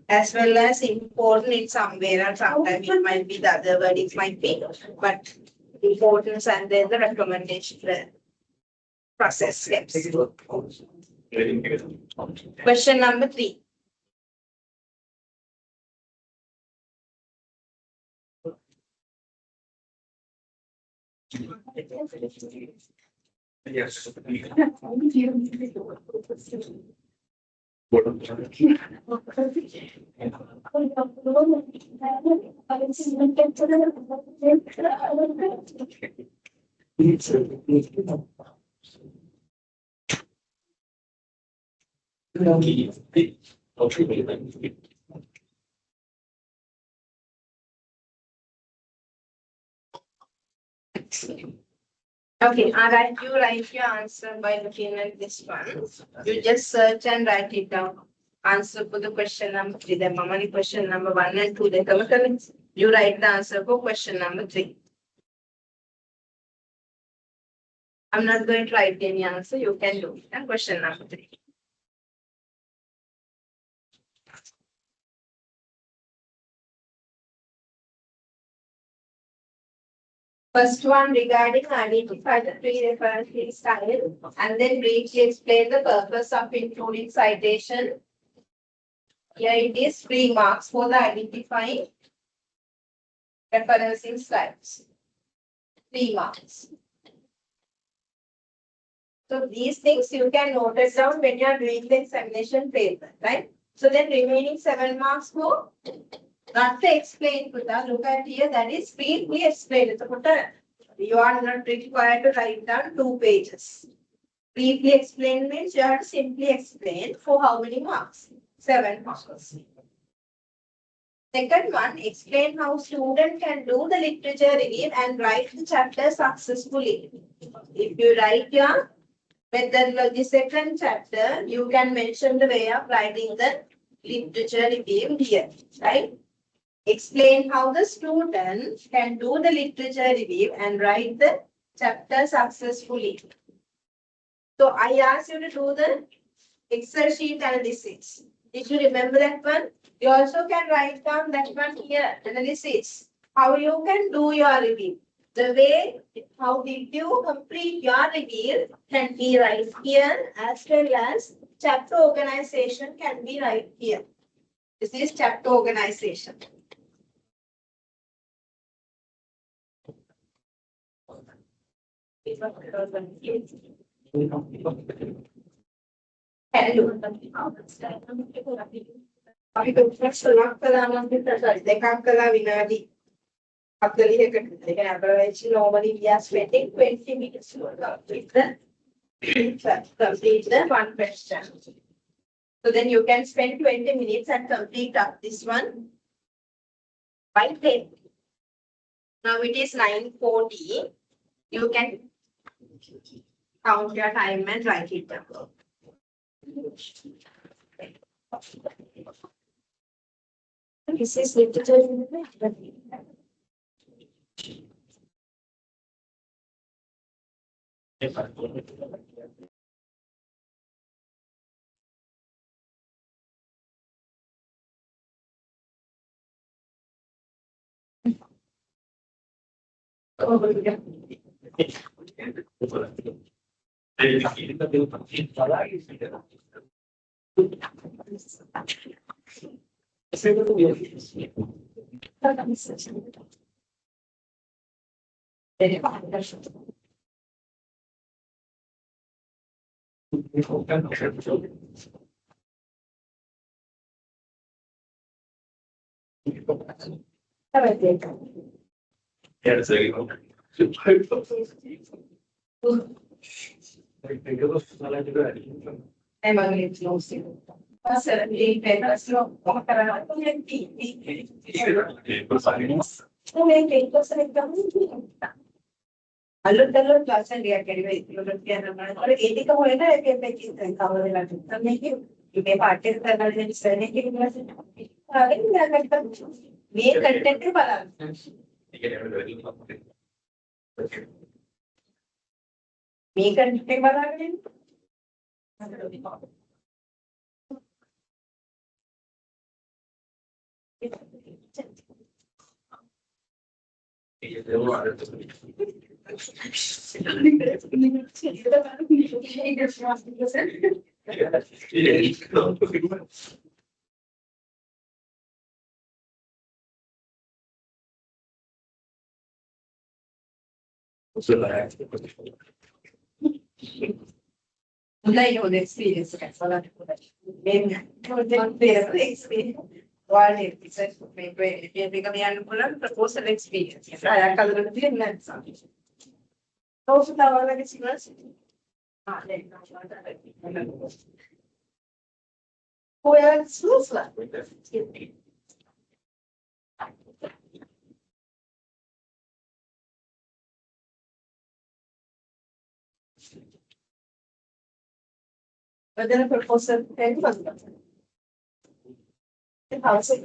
As well as important in somewhere, or sometimes it might be the other word, it might be, but importance and then the recommendation, the process steps. Question number 3. Yes. Okay, alright, you write your answer by looking at this one. You just search and write it down. Answer for the question number 3. The Mamani question number 1 and 2. You write the answer for question number 3. I'm not going to write any answer. You can do it. And question number 3. First one regarding identify the pre-referencing style and then briefly explain the purpose of including citation. Here it is 3 marks for the identifying referencing styles. 3 marks. So these things you can note it down when you are doing the examination paper, right? So then remaining 7 marks for not to explain, look at here, that is briefly explain. You are not required to write down 2 pages. Briefly explain means you have to simply explain for how many marks? 7 marks. Second one, explain how student can do the literature review and write the chapter successfully. If you write your methodology second chapter, you can mention the way of writing the literature review here, right? Explain how the student can do the literature review and write the chapter successfully. So I asked you to do the Excel sheet analysis. Did you remember that one? You also can write down that one here, analysis. How you can do your review. The way, how did you complete your review can be right here as well as chapter organization can be right here. This is chapter organization. අපි කොටස් තුනක් කළා නම් දෙකක් කළා විනාඩි 40කට. ඒ කියන්නේ average normally we are spending 20 minutes to complete the one question. So then you can spend 20 minutes and complete up this one by 10. Now it is 9:40. You can count your time and write it down. This is literature. අලුත් class එකක් කැඩිලා ඉතින් කියනවා ඒක ඒක හොයන එකෙන් දෙකෙන් කවර වෙලා තියෙනවා මේක මේ පාඩේ කරලා ඉතින් ඉස්සරහ එකේ ක්ලාස් එක හරියට මේ කන්ටෙන්ට් එක බලන්න මේ කන්ටෙන්ට් එක බලන්න Like your experience, that's all I do. Maybe experience. One is maybe becoming a proposal experience. I can learn something. Also, the other is where it's loose. But then a proposal the house of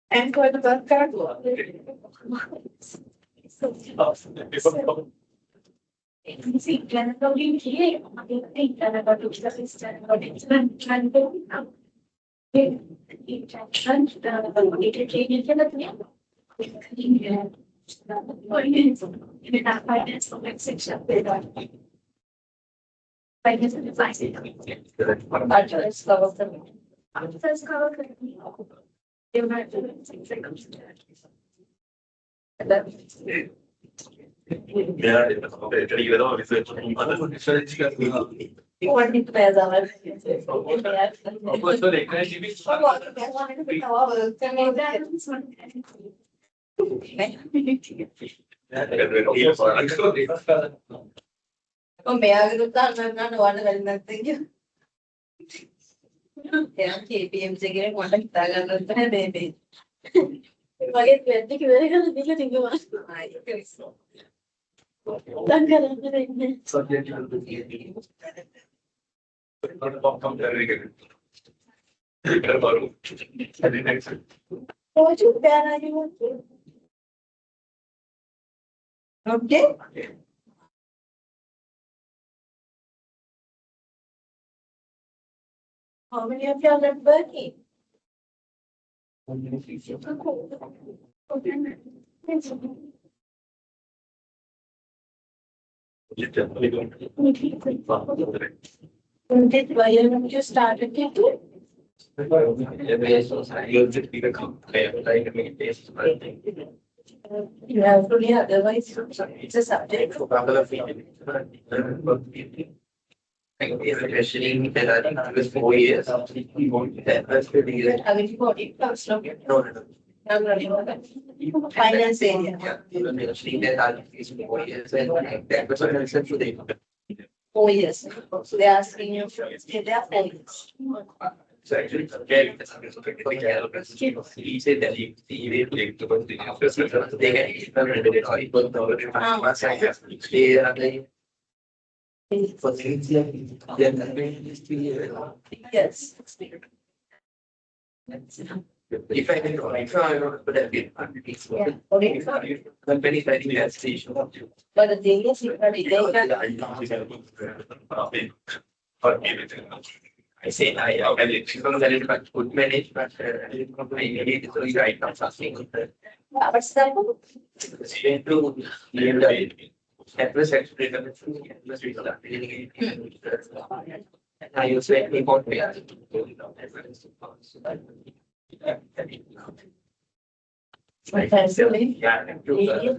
And for the birth card, see, generally, here, I think that about the system, but it's not trying to okay. How many of you are not working? Why you started it? You have to, otherwise it's a subject. Especially in the last 4 years. That's pretty good. Have you got it? No, no, no. I'm running on that. Finance area. Yeah, especially that are 4 years and 10% today. 4 years. So they're asking you for their finance. So actually, he said that he will take the they Yes. if I didn't I would have been company fighting that station. But the thing is, I say she's going to but good manage, but I need to write down something. what's that? At first, actually, I use it import pay.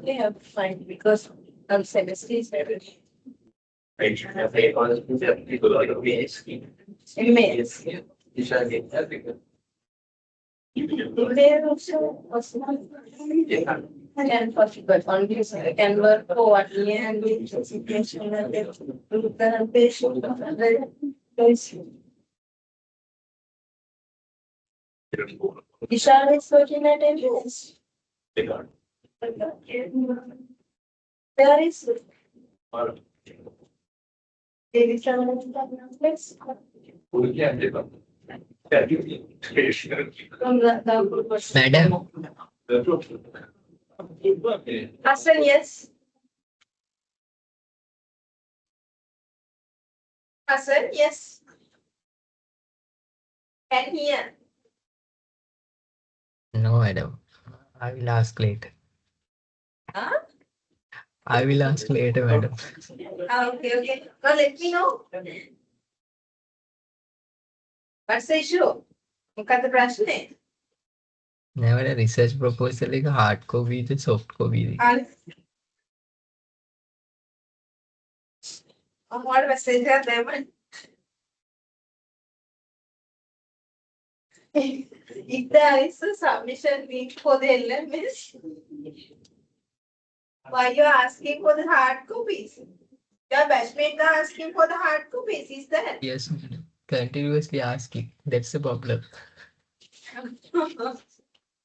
They have to find because semester is very. There also can possible only can work for 1 year and with education and the patient Vishal is working at MBS. There is Madam, Hassan, yes. Hassan, yes. Can hear. no, madam. I will ask later. Huh? I will ask later, madam. Okay. Now let me know. What's the issue? මොකද්ද ප්‍රශ්නේ? Never a research proposal like a hard copy to soft copy. What message are there? If there is a submission week for the LMS, why you are asking for the hard copies? Your batchmates are asking for the hard copies, is that? Yes, madam. Continuously asking. That's the problem.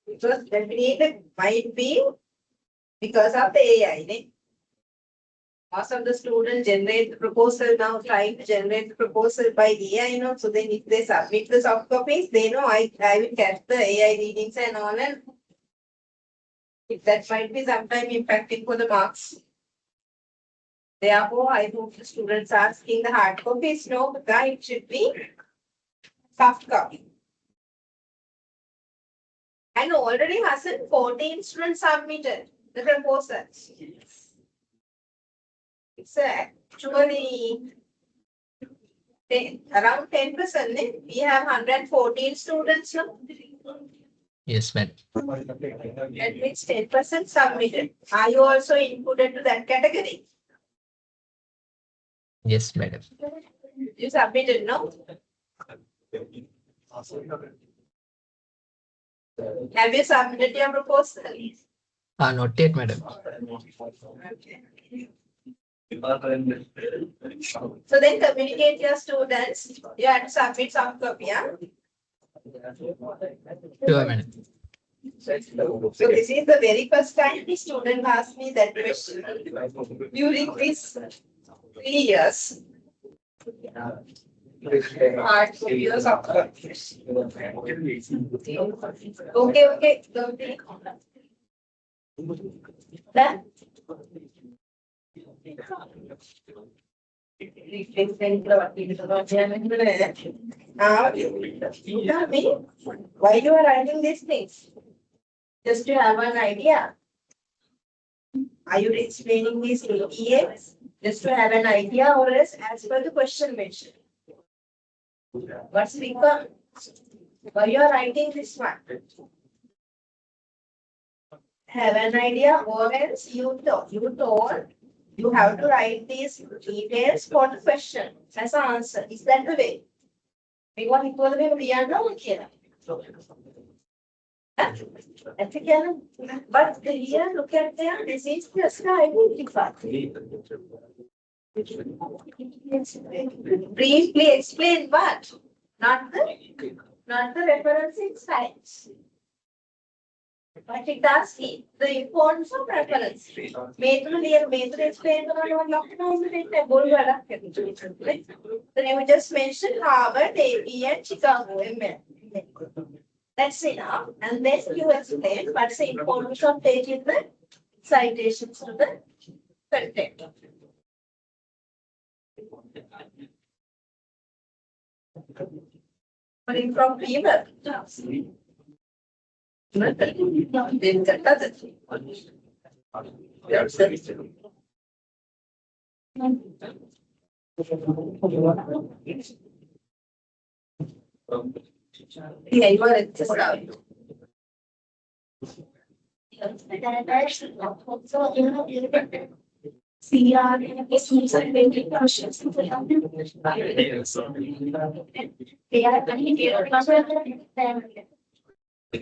Because definitely might be because of the AI. Ne? Most of the students generate the proposal now, trying to generate the proposal by AI, So then if they submit the soft copies, they know I will catch the AI readings and all, and if that might be sometime impacting for the marks. Therefore, I hope the students are asking the hard copies. No, the guide should be soft copy. And already Hassan, 14 students submitted the proposals. It's actually around 10%. We have 114 students now. Yes, madam. That means 10% submitted. Are you also included to that category? Yes, madam. You submitted, no? Have you submitted your proposal? Not yet, madam. Okay. So then communicate your students. You have to submit some copy, yeah? Sure, madam. So this is the very first time the student asked me that question during these 3 years. Hard years of Okay. Done. You tell me why you are writing these things? Just to have an idea. Are you explaining these APAs just to have an idea or else as per the question mentioned? What's required? Why you are writing this one? Have an idea or else you told you have to write these details for the question as an answer. Is that the way? Because it was we are not here. But here, look at there, this is just identified. Briefly explain what? Not the referencing sites. But it does the importance of reference. Then you just mention Harvard, AB, and Chicago. That's enough. And then you explain what's the importance of taking the citations to the content. But from Beaver. Yeah, you are just out. Yeah,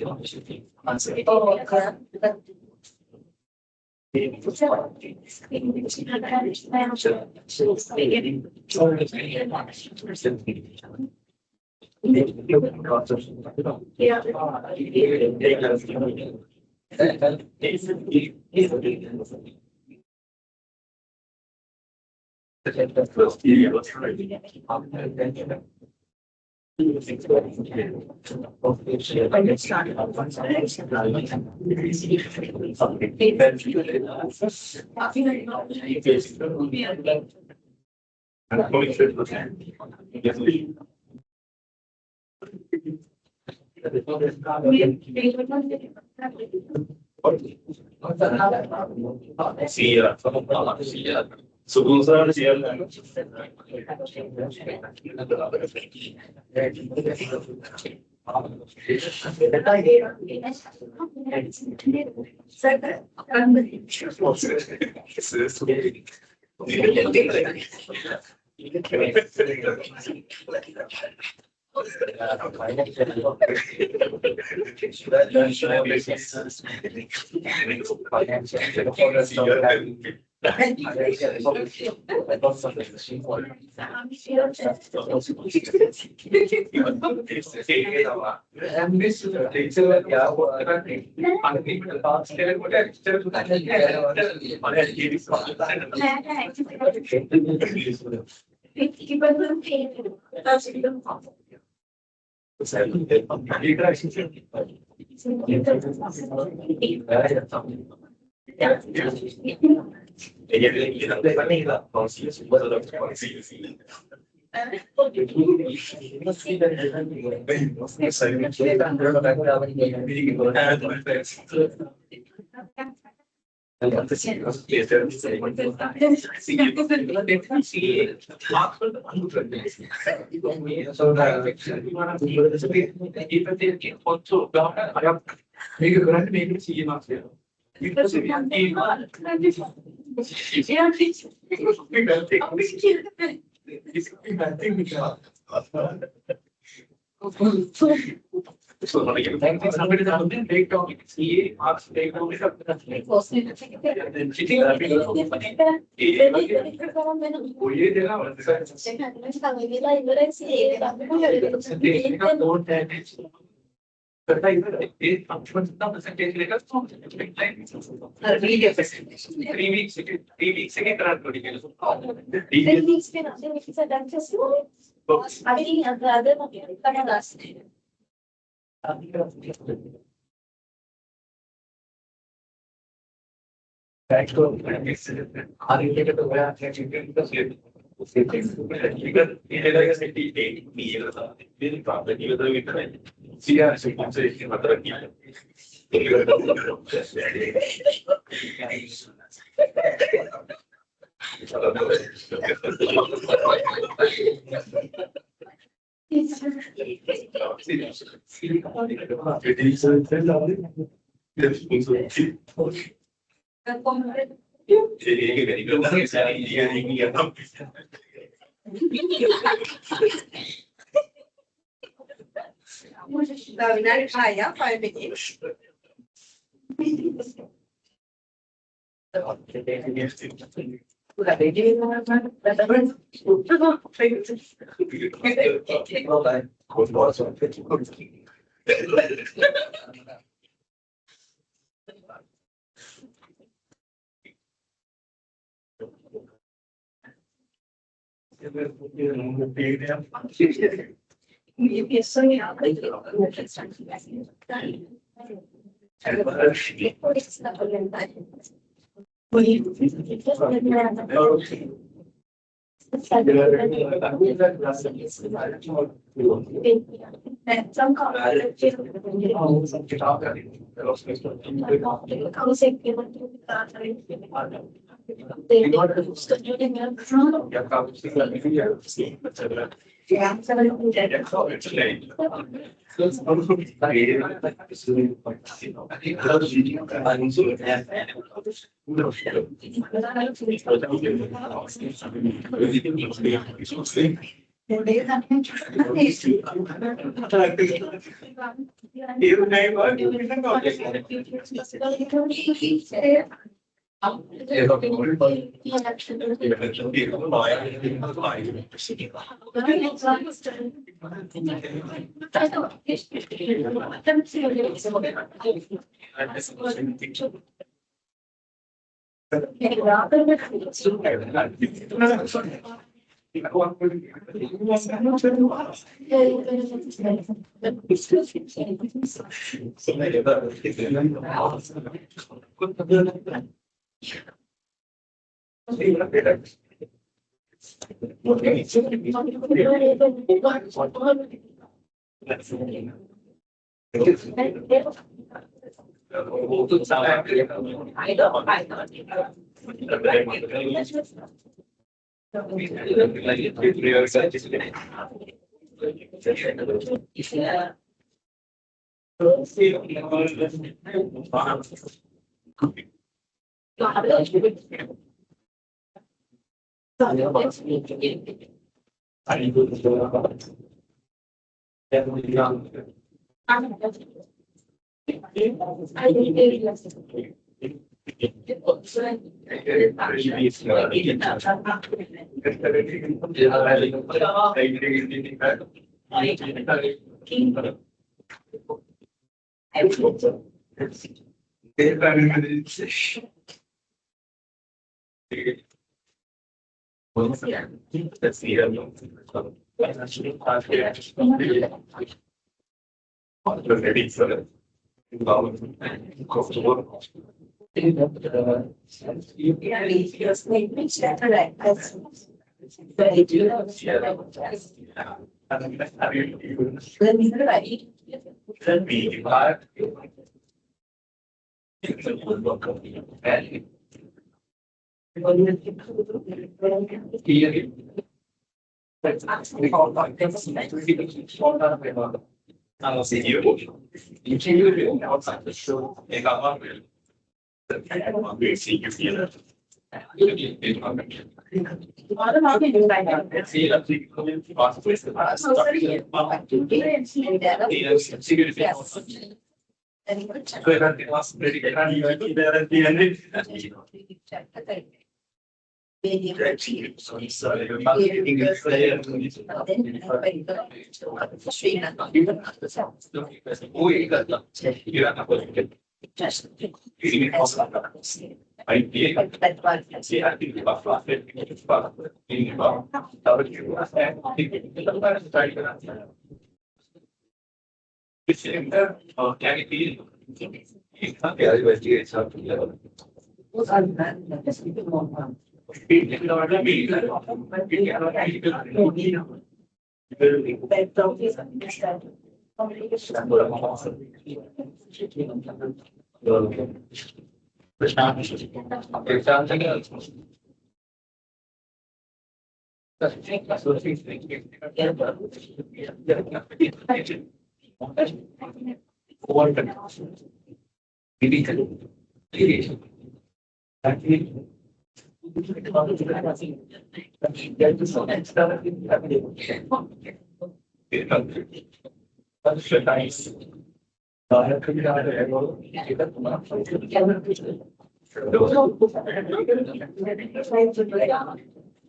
5 minutes.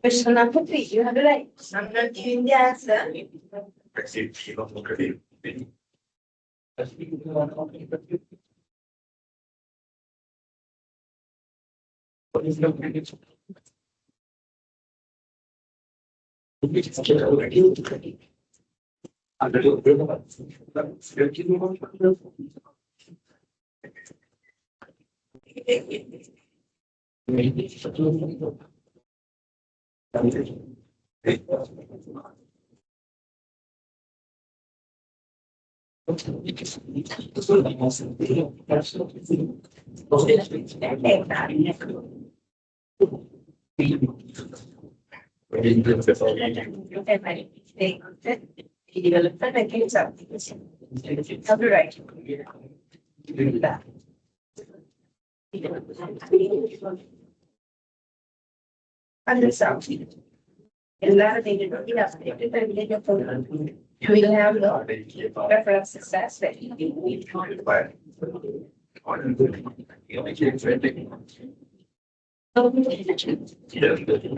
Question number 3, you have to write. I'm not giving the answer. Understand. You will have the references as well.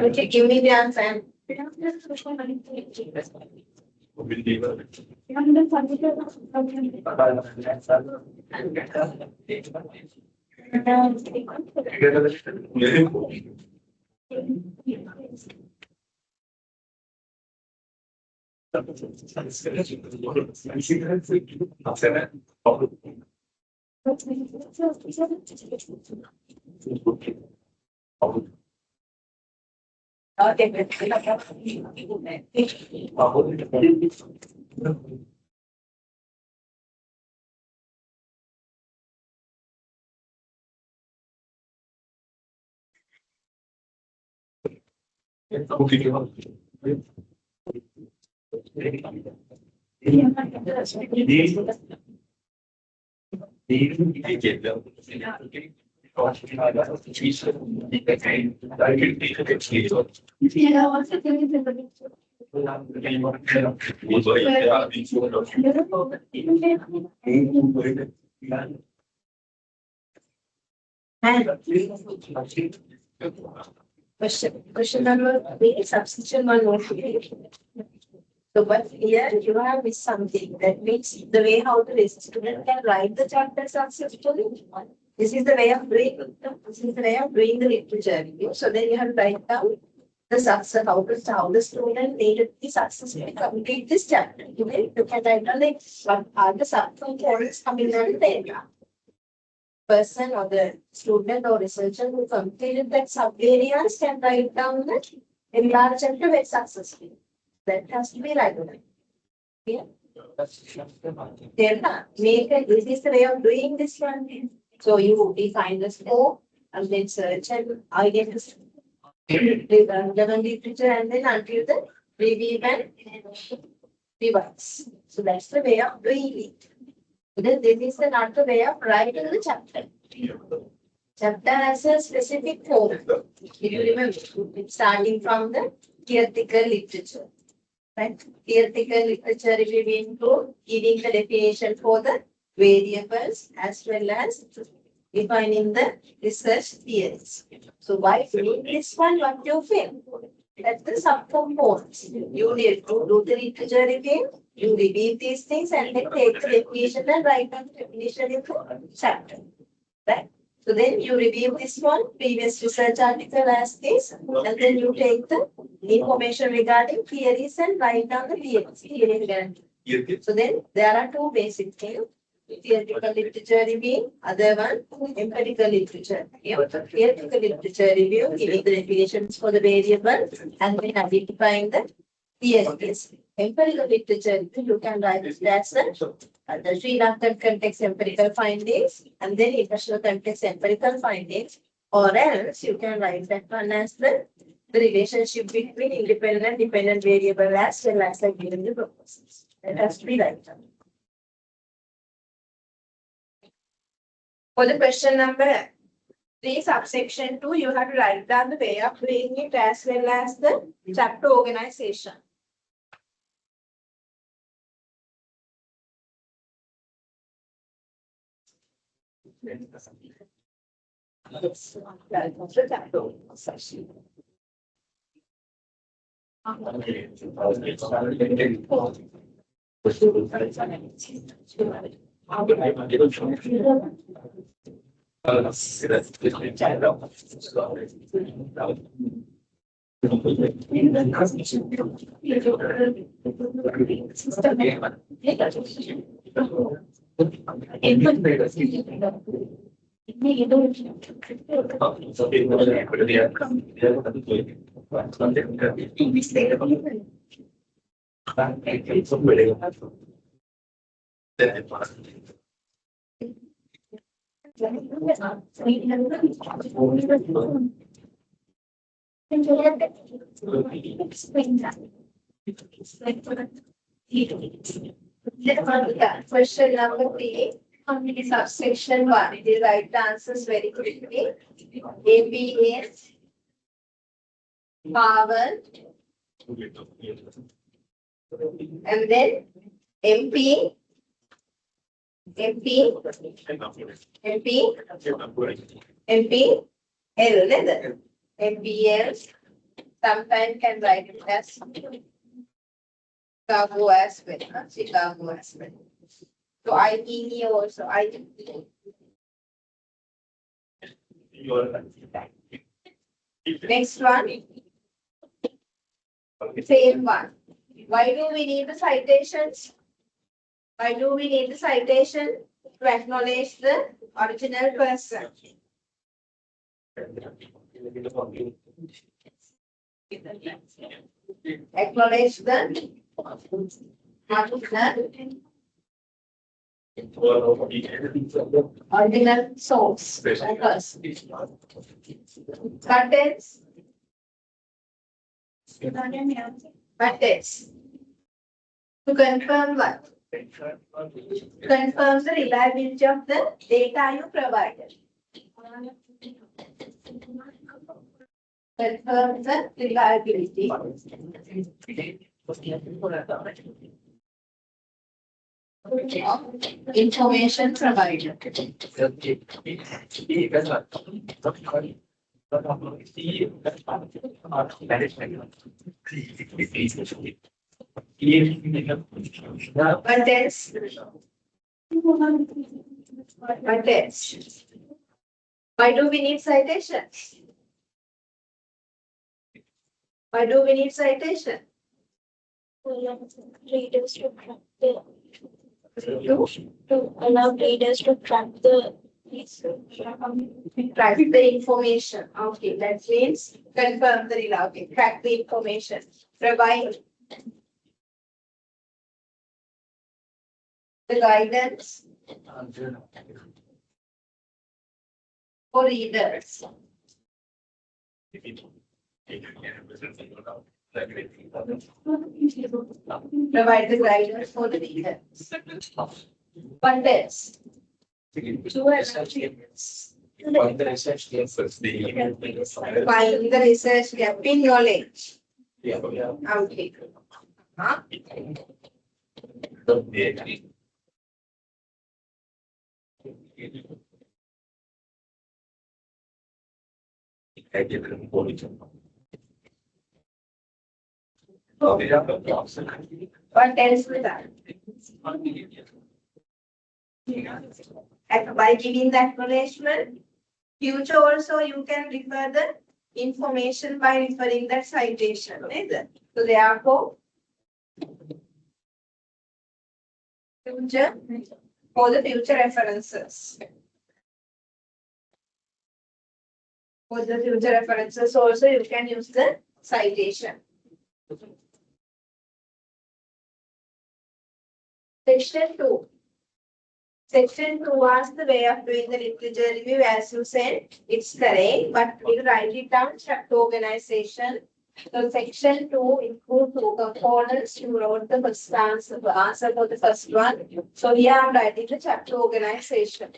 Okay, give me the answer. Question number 3, substitution one notification. So, but here you have missed something. That means the way how the student can write the chapter successfully. This is the way of doing the literature review. So then you have to write down the success, how the student needed to successfully complete this chapter. You can write down like what are the subcomponents coming on the area. Person or the student or researcher who completed that sub areas can write down the entire chapter very successfully. That has to be right. Yeah. This is the way of doing this one. So you define the scope and then search and identify relevant literature and then until the review and revise. So that's the way of doing it. Then this is another way of writing the chapter. Chapter has a specific form. If you remember, it's starting from the theoretical literature. Right? Theoretical literature will include giving the definition for the variables as well as defining the research theories. So by doing this one, what you feel? That's the subcomponents. You need to do the literature review, you review these things and then take the definition and write down the definition in the chapter. Right? So then you review this one, previous research article as this, and then you take the information regarding theories and write down the theories. So then there are two basic things. Theoretical literature review, other one empirical literature. Theoretical literature review, giving the definitions for the variable and then identifying the theories. Empirical literature, you can write it as the Sri Lankan context empirical findings and then international context empirical findings, or else you can write that one as the relationship between independent and dependent variable as well as given the proposals. That has to be right. For the question number 3, subsection 2, you have to write down the way of doing it as well as the chapter organization. Question number 3. Subsection 1. The right answers very quickly. ABA, power, And then MP, MP, MP, MP, L, leather. MPL, sometimes can write it as Chicago as well. Chicago as well. So IEE also, IEE. Next one. Same one. Why do we need the citations? Why do we need the citation? To acknowledge the original person. Acknowledge the original source. Contents. Contents. To confirm what? Confirm the reliability of the data you provided. Confirm the reliability of information provided. Contents. Contents. Why do we need citations? Why do we need citation? Readers to track to allow readers to track the Track the information. Okay, that means confirm the reliability. Track the information. Provide the guidance for readers. Provide the guidance for the readers. Contents. Find the research gap first. Find the research gap in knowledge. Yeah. Okay. Huh? What else with that? And by giving the acknowledgement, future also you can refer the information by referring that citation. So therefore, future for the future references. For the future references also you can use the citation. Section 2. Section 2 was the way of doing the literature review. As you said, it's correct, but we'll write it down, chapter organization. So section 2 includes 2 components. You wrote the first answer for the first one. So here I'm writing the chapter organization.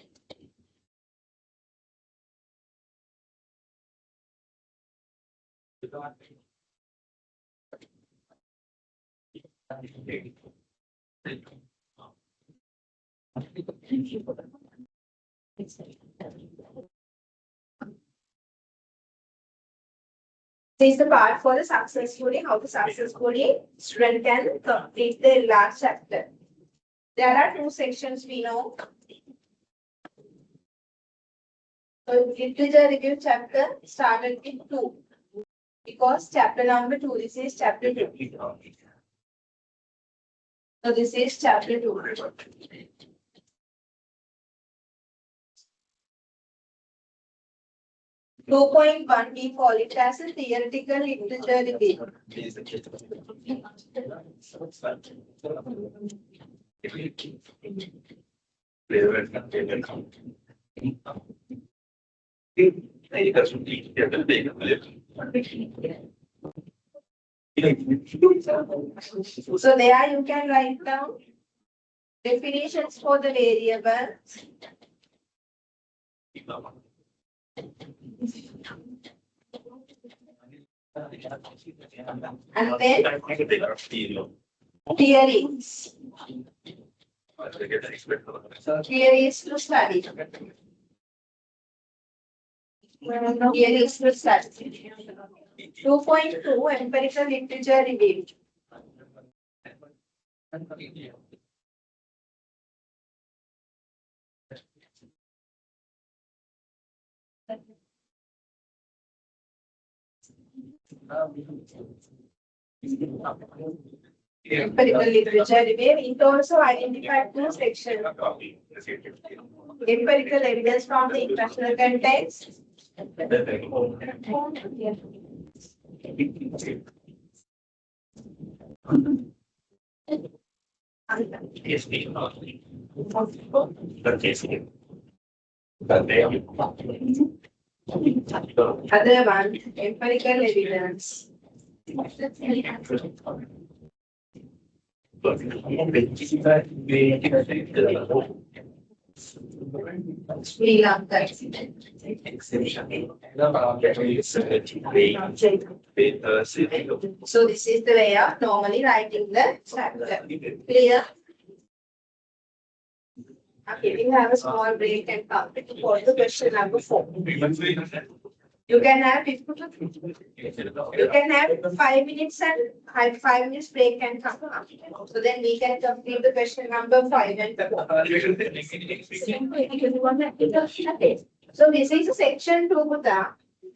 This is the part for the successfully, how to successfully student can complete the last chapter. There are 2 sections we know. So literature review chapter started with 2. Because chapter number 2, this is chapter 2. So this is chapter 2. 2.1, we call it as a theoretical literature review. So there you can write down definitions for the variables. And then theories. Theories to study. Theories to study. 2.2 empirical literature review. Empirical literature review. It also identified two sections. Empirical evidence from the international context. Other one, empirical evidence. Sri Lanka accident. So this is the way of normally writing the chapter. Clear? Okay, we have a small break and come for the question number 4. You can have 5 minutes and 5 minutes break and come. So then we can complete the question number 5 and 4. So this is a section 2, Buddha.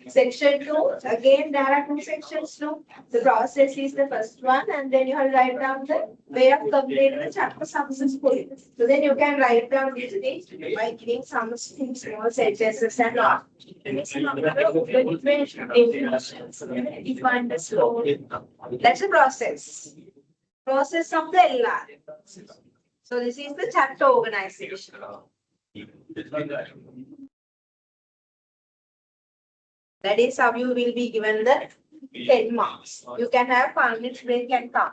Section 2, again there are 2 sections too. The process is the first one, and then you have to write down the way of completing the chapter successfully. So then you can write down these things by giving some small sentences and all. That's the process. Process of the LR. So this is the chapter organization. That is how you will be given the 10 marks. You can have 5 minutes break and come.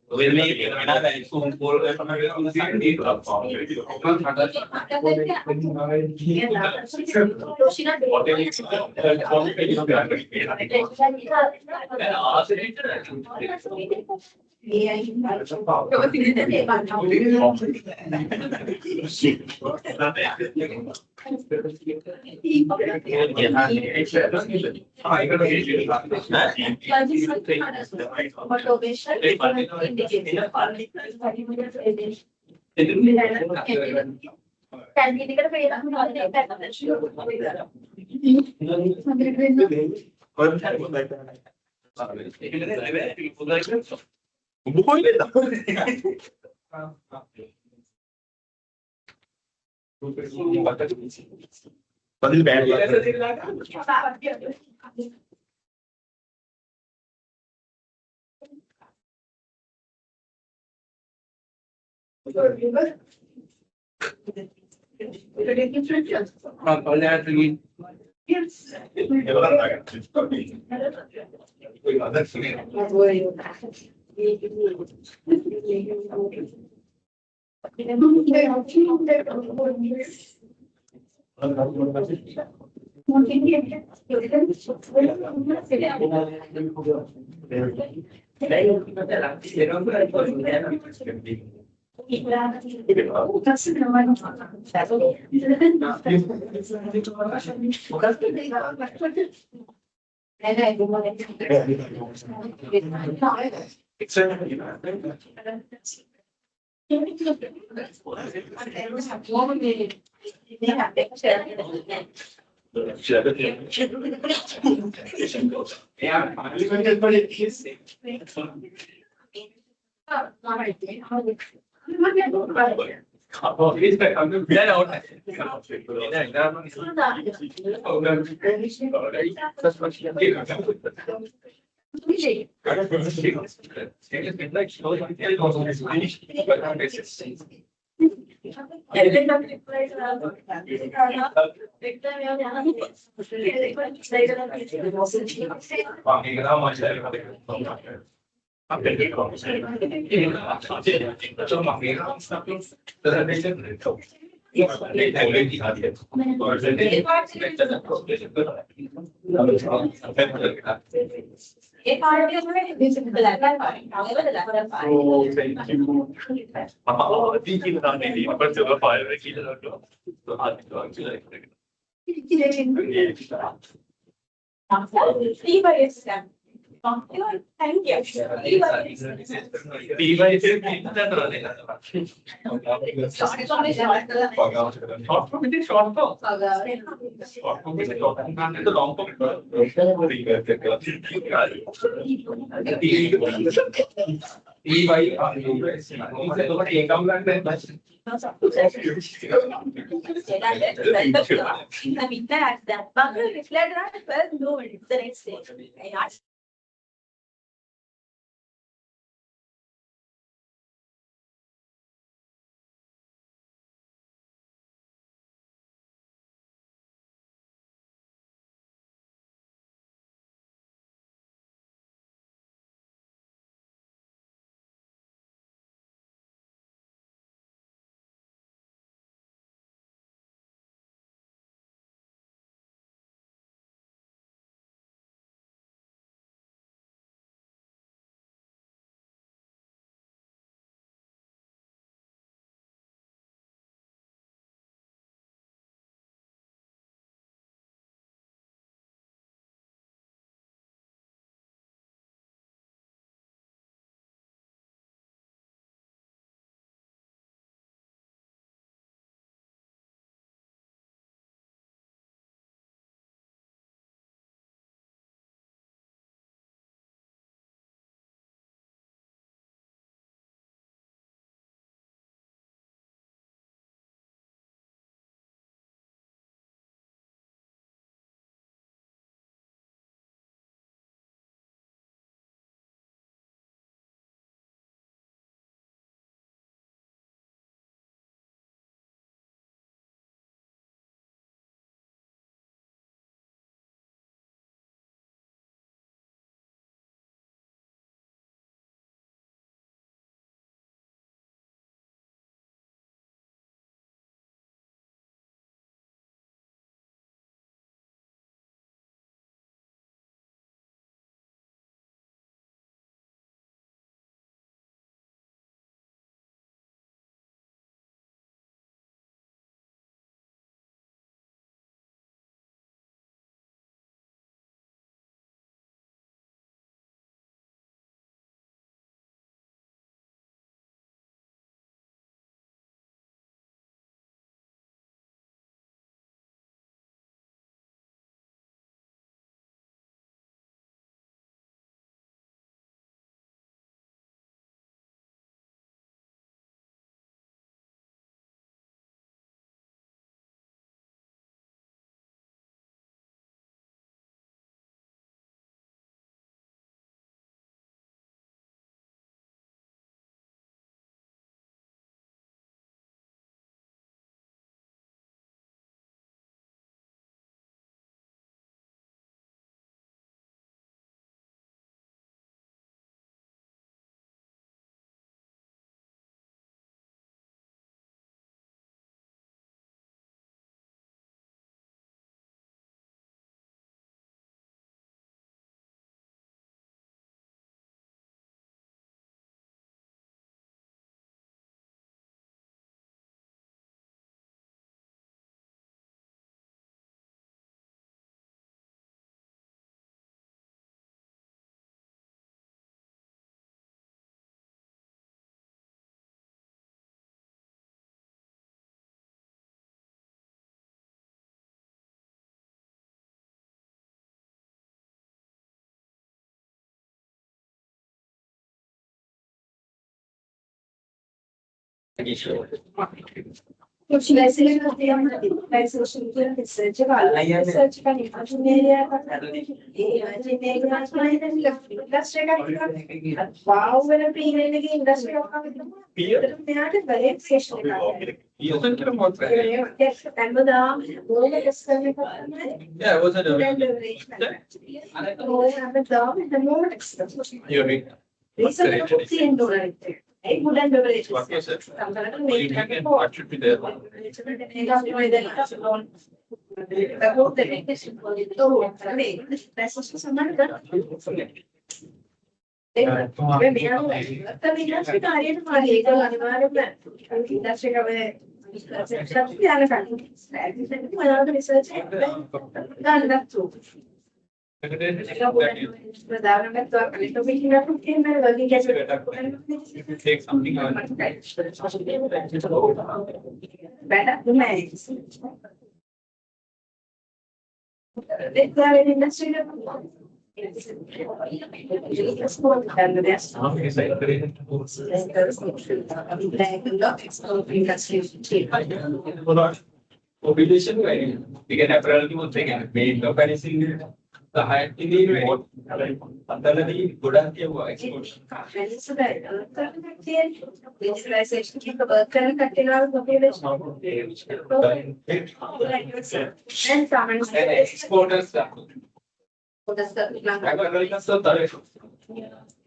When we Specialization of the specialization research research का imagine area industry का wow मेरे पीने लगी industry का तो मैं आते बड़े session का yes and वो discuss करने Yeah, was it? the more research को तीन डॉलर है एक food and beverage What was it? What should be there? Take something population we can apparently think made up anything the high in the remote the good at your export. Digitalization की खबर करने का टिनाल population and common Exporters what is the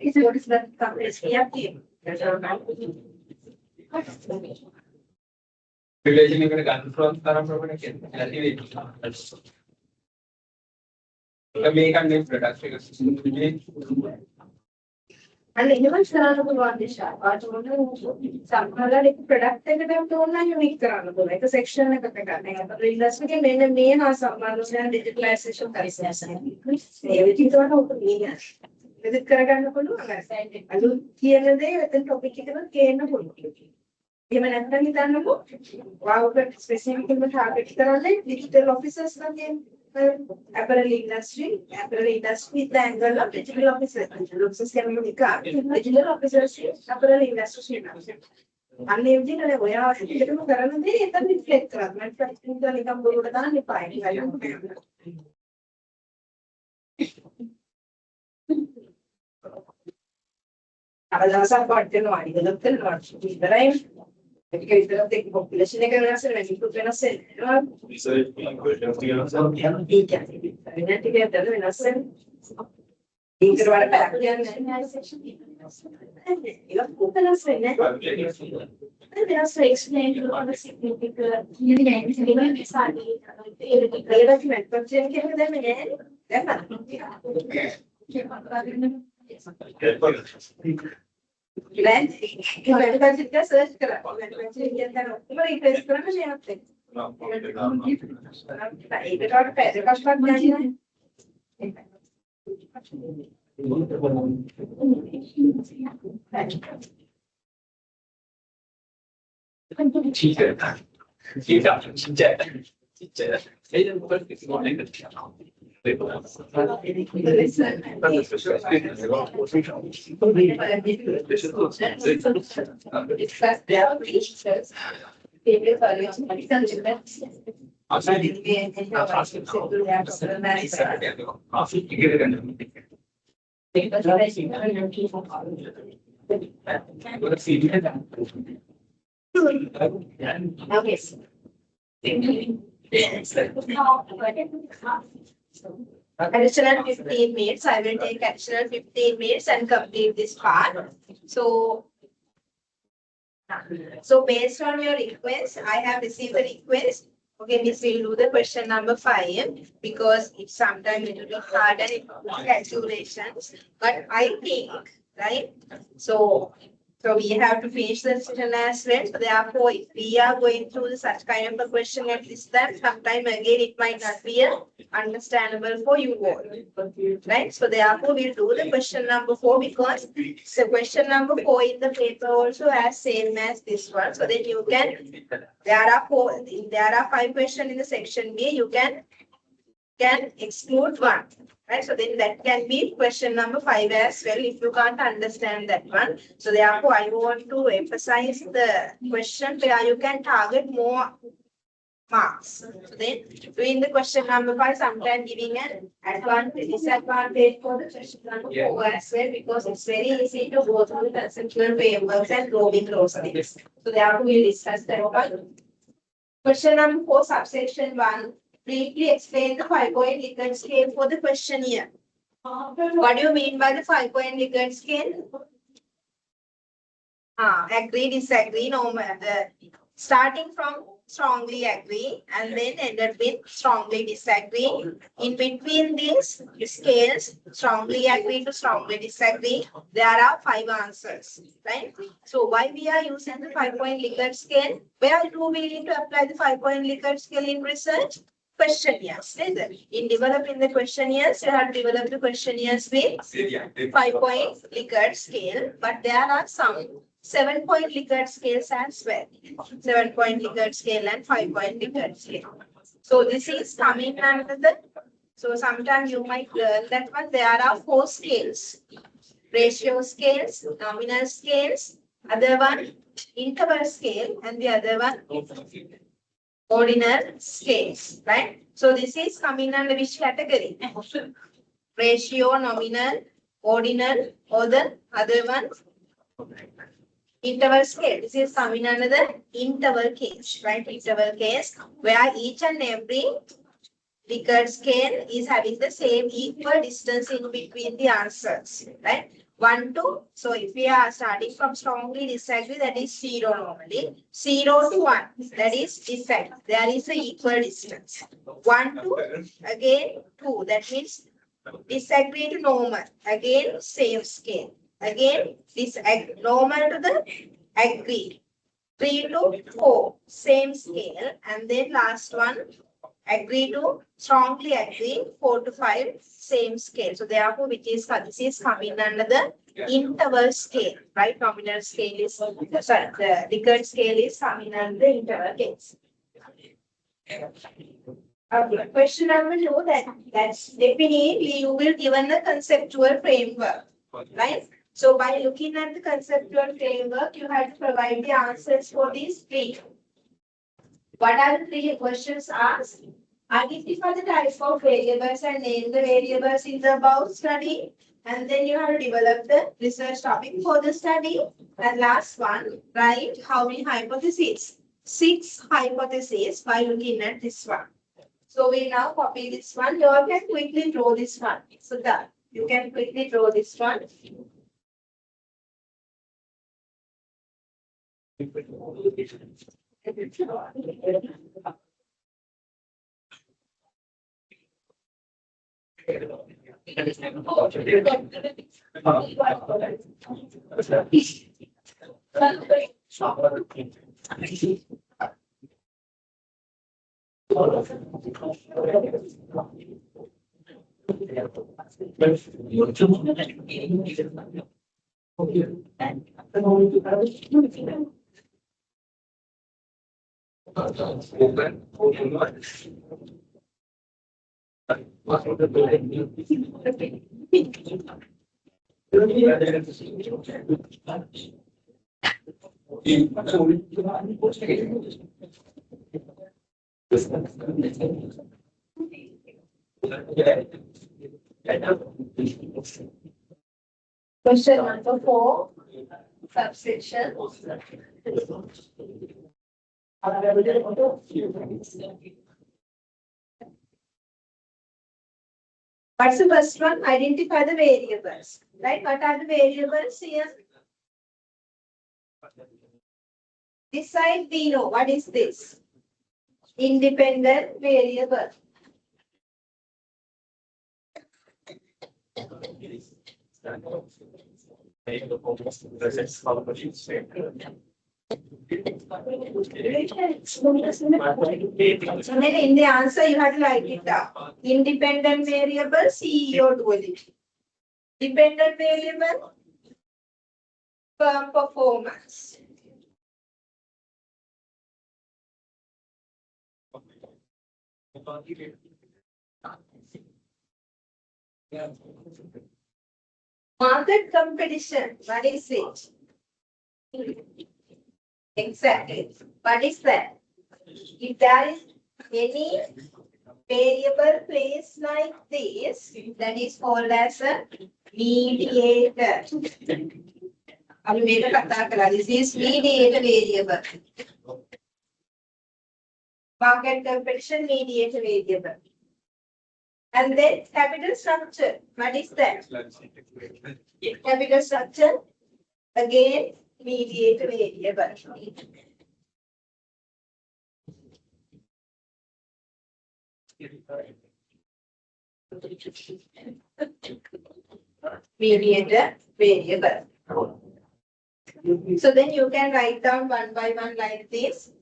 is what is the coverage relation you can confront make a new production. and anyone कराना बुलवा दिशा आज उन्होंने संभाला एक product के लिए तो उन्होंने unique कराना बुला एक section में करने करने का तो industry के main आ संभालो से digitalization कर सकते हैं ये भी तो ना ऊपर नहीं है visit करेगा ना बोलो अगर अजू किए ना दे इतने topic के लिए क्या ना बोलो ये मैंने अपना नहीं जाना को वाव पर specific में target कराने digital officers का के apparel industry the angle of digital officers digital officers apparel industry अन्य युद्धि ने वो यार इधर में करना दे ये तब reflect करा मैं manufacturing का निकाम बोल रहा था नहीं पाएंगे अब जैसा पढ़ते हैं वाली गलत कर रहा है इधर है porque इधर देख population ने करना से नहीं तो करना से Research इधर वाला पैटर्न ये ऊपर से ने they also explain to all the significant units in the study the document but then can them again Land, you went back to search. Additional 15 minutes. I will take additional 15 minutes and complete this part. So based on your request, I have received a request. Okay, Miss will do the question number 5 because it's sometimes it will be harder in calculations. But I think, right? So we have to finish the session as well. So therefore, if we are going through such kind of a question at this time, sometime again it might not be understandable for you all. Right? So therefore, we'll do the question number 4 because the question number 4 in the paper also has same as this one. So then you can, there are 5 questions in the section B. You can can exclude 1. Right, so then that can be question number 5 as well if you can't understand that one. So therefore, I want to emphasize the question where you can target more marks. So then doing the question number 5, sometimes giving an advantage, disadvantage for the question number 4 as well, because it's very easy to go through the conceptual frameworks and drawing those things. So therefore, we'll discuss that one. Question number 4, subsection 1. Briefly explain the 5-point Likert scale for the questionnaire. What do you mean by the 5-point Likert scale? Agree, disagree, starting from strongly agree and then ended with strongly disagree. In between these scales, strongly agree to strongly disagree, there are 5 answers, right? So why we are using the 5-point Likert scale? Where do we need to apply the 5-point Likert scale in research? Questionnaires. In developing the questionnaires, you have developed the questionnaires with 5-point Likert scale, but there are some 7-point Likert scales as well. 7-point Likert scale and 5-point Likert scale. So this is coming under the, so sometimes you might learn that one. There are 4 scales. Ratio scales, nominal scales, other one interval scale, and the other one ordinal scales, right? So this is coming under which category? Ratio, nominal, ordinal, or the other one interval scale. This is coming under the interval case, right? Interval case where each and every Likert scale is having the same equal distance in between the answers, right? 1 to, so if we are starting from strongly disagree, that is 0 normally. 0 to 1, that is disagree. There is an equal distance. 1 to, again 2, that means disagree to normal. Again, same scale. Again, normal to the agree. 3 to 4, same scale. And then last one, agree to strongly agree. 4 to 5, same scale. So therefore, this is coming under the interval scale, right? Nominal scale is, sorry, the Likert scale is coming under the interval case. Question number 2, that's definitely you will given the conceptual framework, right? So by looking at the conceptual framework, you have to provide the answers for these 3. What are the 3 questions asked? Identify the types of variables and name the variables in the above study. And then you have to develop the research topic for the study. And last one, write how many hypotheses? 6 hypotheses by looking at this one. So we now copy this one. You all can quickly draw this one. So that you can quickly draw this one. Question number 4, subsection. What's the first one? Identify the variables. Right? What are the variables here? This side we know. What is this? Independent variable. And then in the answer you have to write it down. Independent variable, CEO duality. Dependent variable, firm performance. Market competition, what is it? Exactly. What is that? If there is any variable placed like this, that is called as a mediator. This is mediator variable. Market competition mediator variable. And then capital structure. What is that? Capital structure. Again, mediator variable. Mediator variable. So then you can write down one by one like this.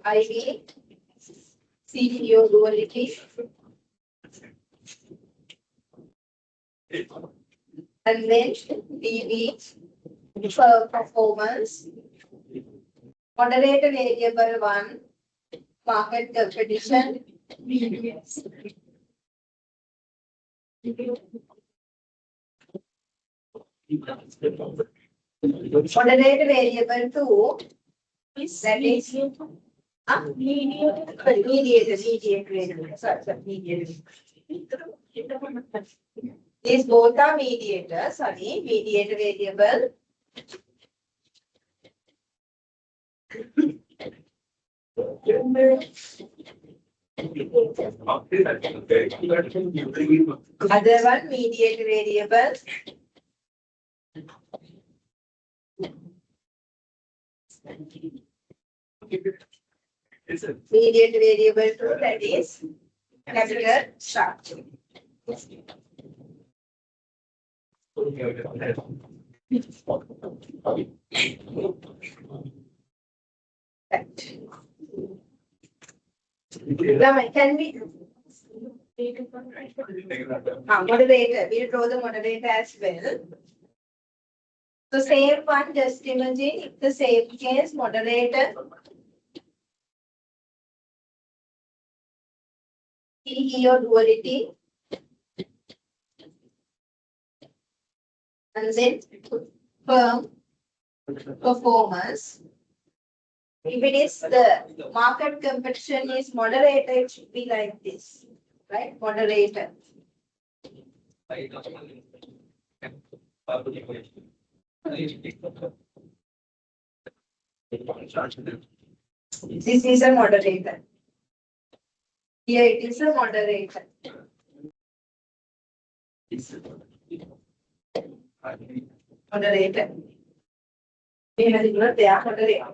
ID, CPO duality, and then PV for performance, moderator variable 1, market competition, moderator variable 2, that is mediator. Sorry, mediator. These both are mediators. Sorry, mediator variable. Other one, mediator variable. Mediator variable 2, that is capital structure. Now, can we moderator? We'll draw the moderator as well. So same one, just imagine if the same case moderator PEO duality and then firm performance. If it is the market competition is moderator, it should be like this, right? Moderator. This is a moderator. Here it is a moderator. Moderator. They are moderator.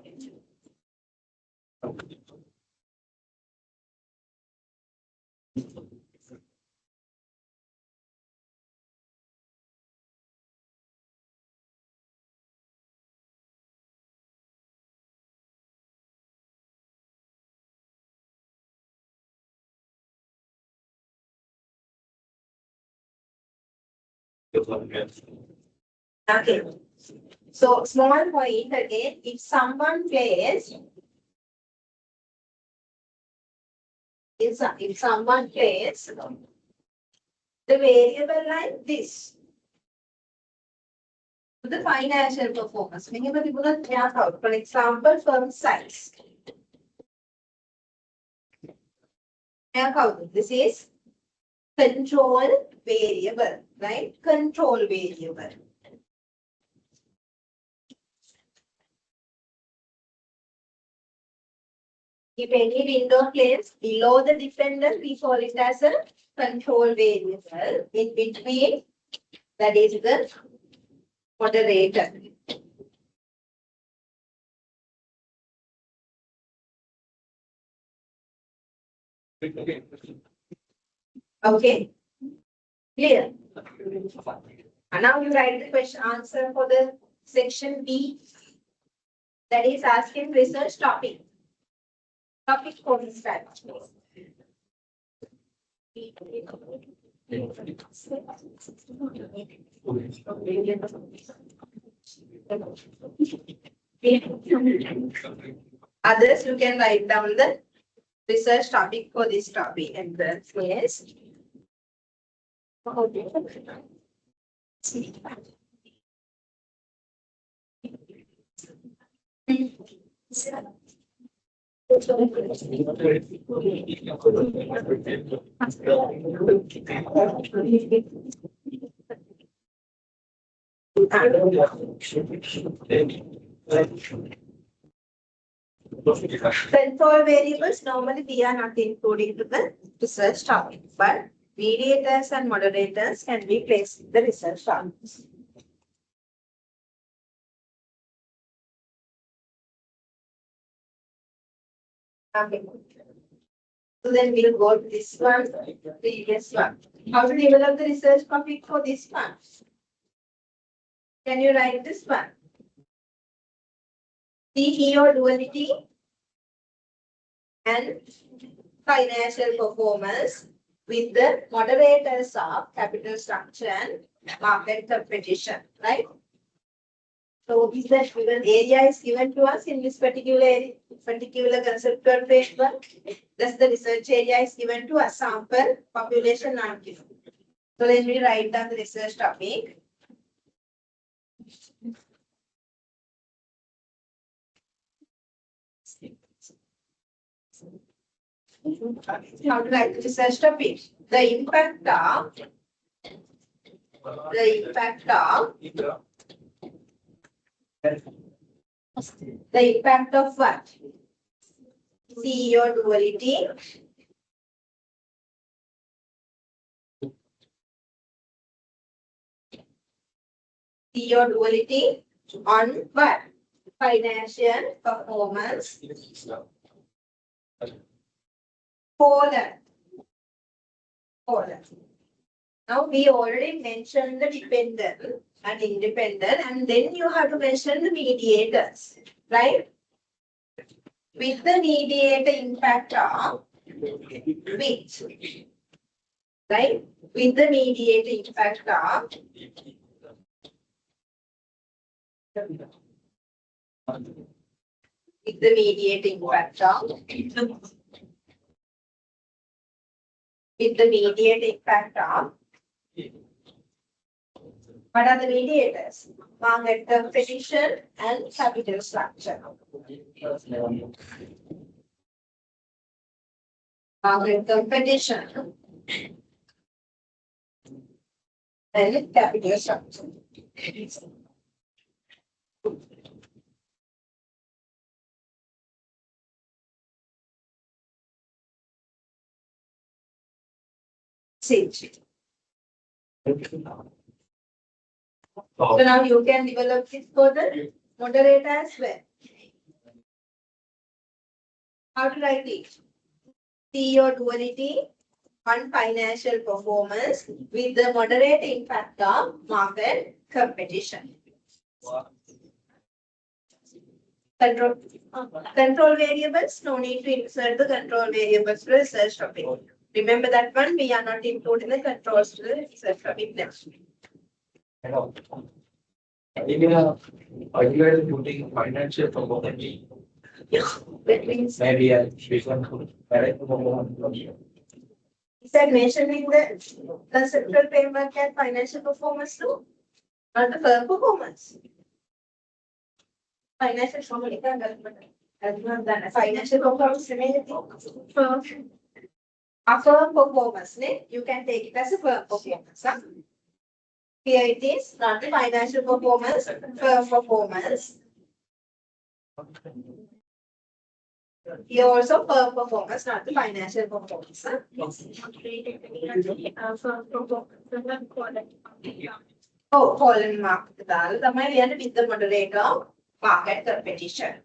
Okay. So small point again, if someone plays, the variable like this, the financial performance. For example, firm size. This is control variable, right? Control variable. If any window plays below the defender, we call it as a control variable. In between, that is the moderator. Okay, clear. And now you write the question answer for the section B. That is asking research topic. Topic for this type. Others, you can write down the research topic for this topic and the place. Control variables, normally we are not including to the research topic, but mediators and moderators can be placed in the research topics. Okay. So then we'll go to this one, previous one. How to develop the research topic for this one? Can you write this one? CEO duality and financial performance with the moderators of capital structure and market competition, right? So is that given area is given to us in this particular conceptual framework. Thus the research area is given to us, sample population not given. So let me write down the research topic. How to write the research topic? The impact of what? CEO duality on what? Financial performance. Polar. Now we already mentioned the dependent and independent, and then you have to mention the mediators, right? With the mediator impact of which? Right? With the mediator impact of what are the mediators? Market competition and capital structure. Market competition and capital structure. So now you can develop this for the moderator as well. How to write it? CEO duality on financial performance with the moderate impact of market competition. Control variables, no need to insert the control variables to the research topic. Remember that one, we are not including the controls to the research topic next. Hello. Are you guys putting financial performance? That means Maybe a is that mentioned in the conceptual framework and financial performance too? Not the firm performance. Financial performance remains a firm performance. You can take it as a firm performance. Here it is, not the financial performance, firm performance. Here also firm performance, not the financial performance. Oh, column mark with the moderator market competition.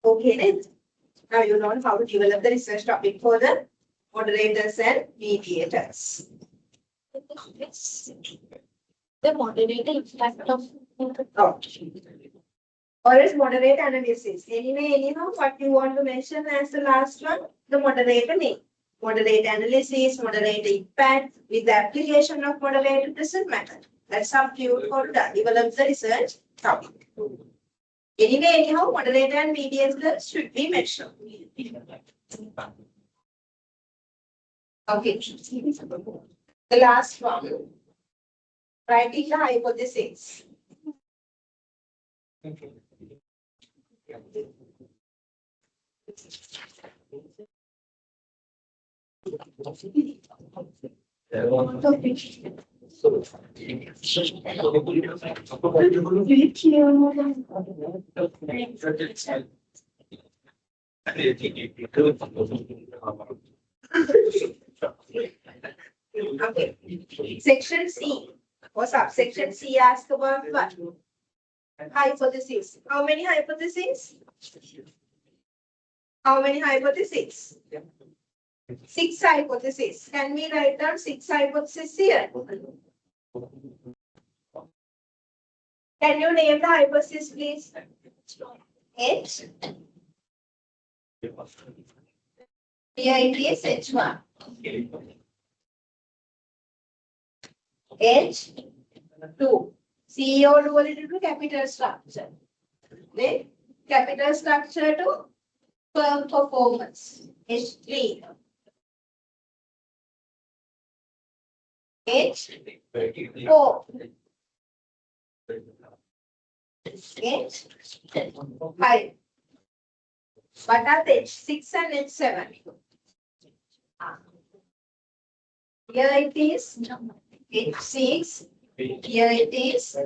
Okay, then. Now you know how to develop the research topic for the moderators and mediators. The moderator impact of or is moderate analysis. Anyway, anyhow, what you want to mention as the last one, the moderator name. Moderate analysis, moderate impact with the application of moderator doesn't matter. That's up to you for develop the research topic. Anyway, anyhow, moderator and median curves should be mentioned. Okay. The last one. Writing the hypothesis. Okay. Section C or subsection C asks about what? Hypothesis. How many hypotheses? How many hypotheses? 6 hypotheses. Can we write down 6 hypotheses here? Can you name the hypothesis, please? H. Here it is H1. H2. CEO duality to capital structure. Then capital structure to firm performance. H3. H4. H5. What are the H6 and H7? Here it is H6. Here it is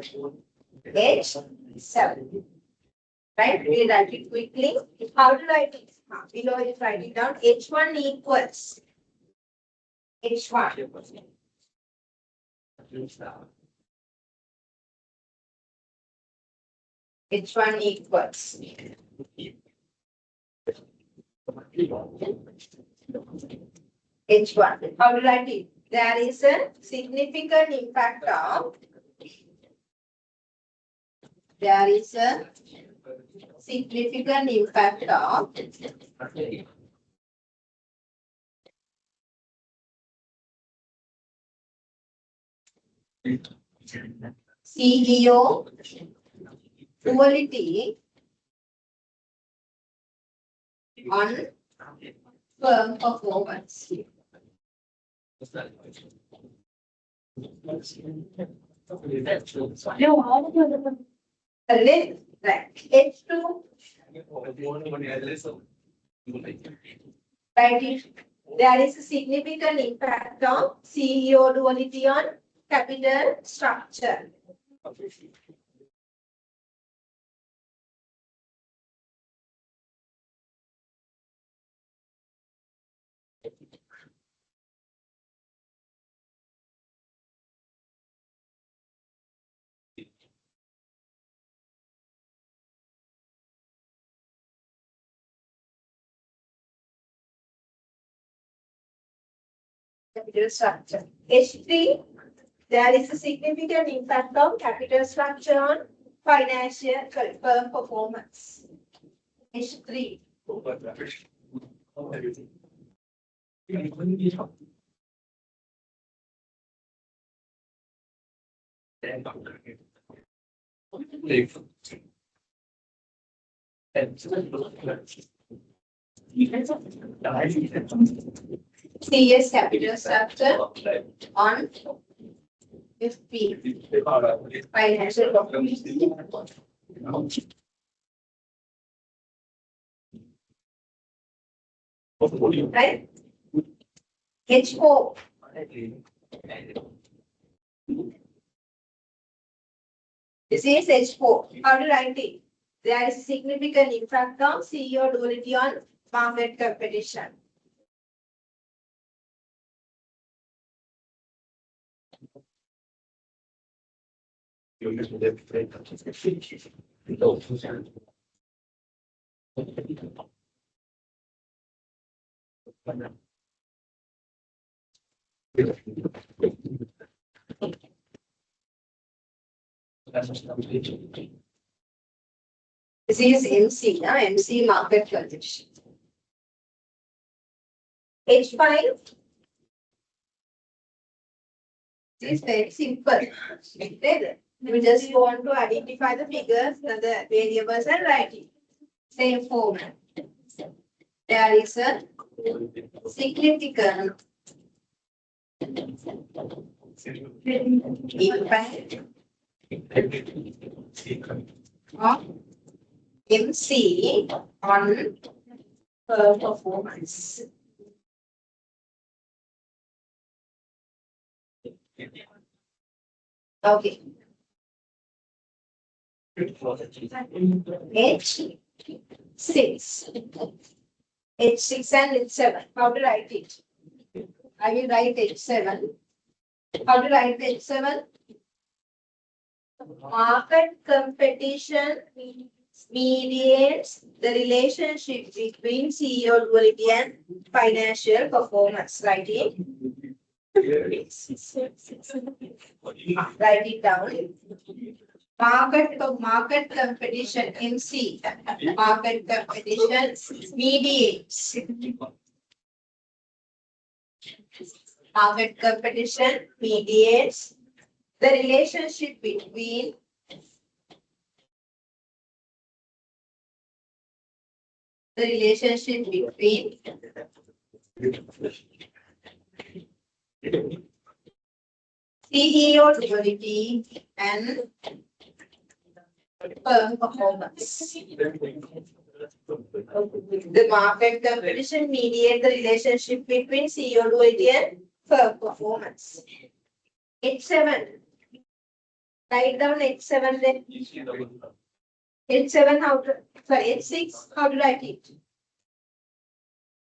H7. Right? We write it quickly. How to write it? Below it, write it down. H1 equals H1. H1 equals H1. How to write it? There is a significant impact of CEO duality on firm performance. Right. H2. Right. There is a significant impact of CEO duality on capital structure. Capital structure. H3, there is a significant impact of capital structure on financial firm performance. H3. CS capital structure on FP financial performance. Right? H4. This is H4. How to write it? There is significant impact on CEO duality on market competition. This is MC, MC market condition. H5 is very simple. You just want to identify the figures, the variables and write it. Same format. There is a significant impact of MC on performance. Okay. H6. H6 and H7. How to write it? I will write H7. How to write H7? Market competition mediates the relationship between CEO duality and financial performance. Write it. Write it down. Market competition MC. Market competition mediates. Market competition mediates the relationship between CEO duality and firm performance. The market competition mediates the relationship between CEO duality and firm performance. H7. Write down H7 then. H7 how to, sorry, H6 how to write it?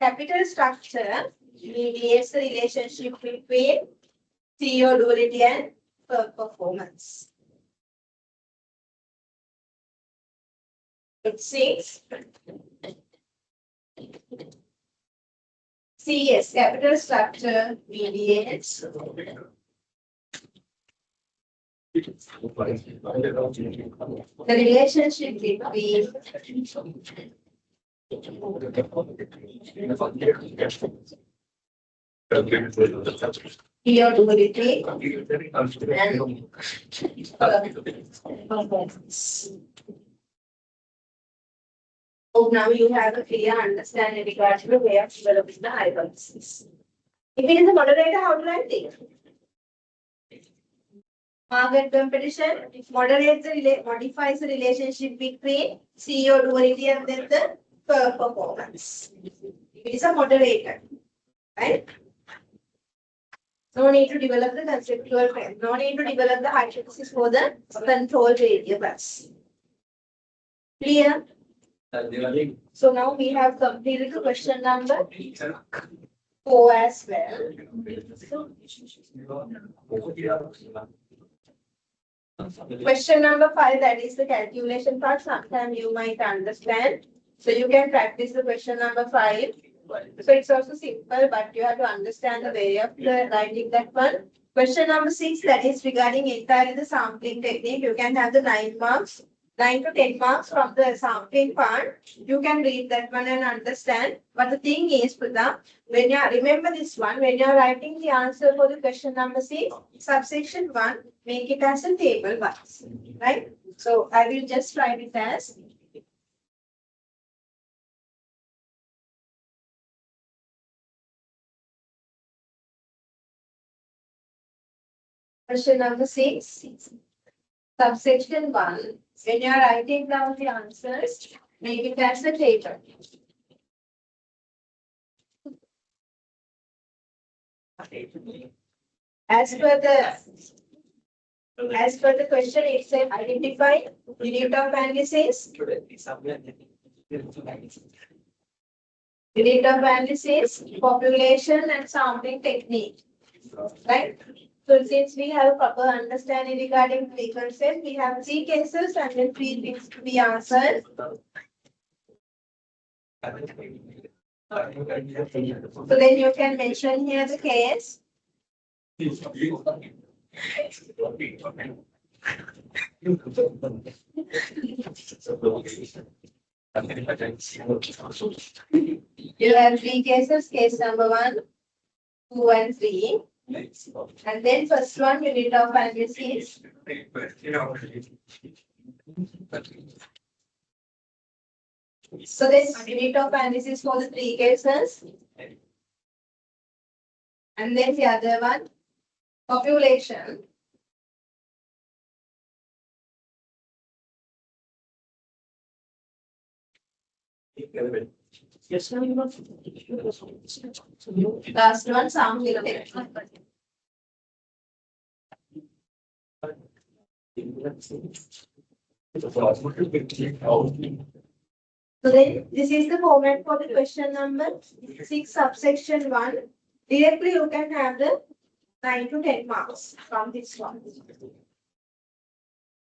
Capital structure mediates the relationship between CEO duality and firm performance. H6. CS, capital structure mediates the relationship between CEO duality and performance. So now you have a clear understanding regarding the way of developing the hypothesis. If it is a moderator, how to write it? Market competition modifies the relationship between CEO duality and then the firm performance. It is a moderator, right? No need to develop the conceptual frame. No need to develop the hypothesis for the control variables. Clear? So now we have completed the question number 4 as well. Question number 5, that is the calculation part. Sometimes you might understand. So you can practice the question number 5. So it's also simple, but you have to understand the way of writing that one. Question number 6, that is regarding entirely the sampling technique. You can have the 9 marks. 9 to 10 marks from the sampling part. You can read that one and understand. But the thing is, Pradha, when you remember this one, when you are writing the answer for the question number 6, subsection 1, make it as a table 1. Right? So I will just write it as question number 6, subsection 1. When you are writing down the answers, make it as a table. As per the question, it said identify unit of analysis. Unit of analysis, population and sampling technique. Right? So since we have a proper understanding regarding three concepts, we have 3 cases and then 3 things to be answered. So then you can mention here the case. You have 3 cases, case number 1, 2 and 3. And then first one, unit of analysis. So then unit of analysis for the three cases. And then the other one, population. Last one, sample technique. So then this is the format for the question number 6 subsection 1. Directly you can have the 9 to 10 marks from this one.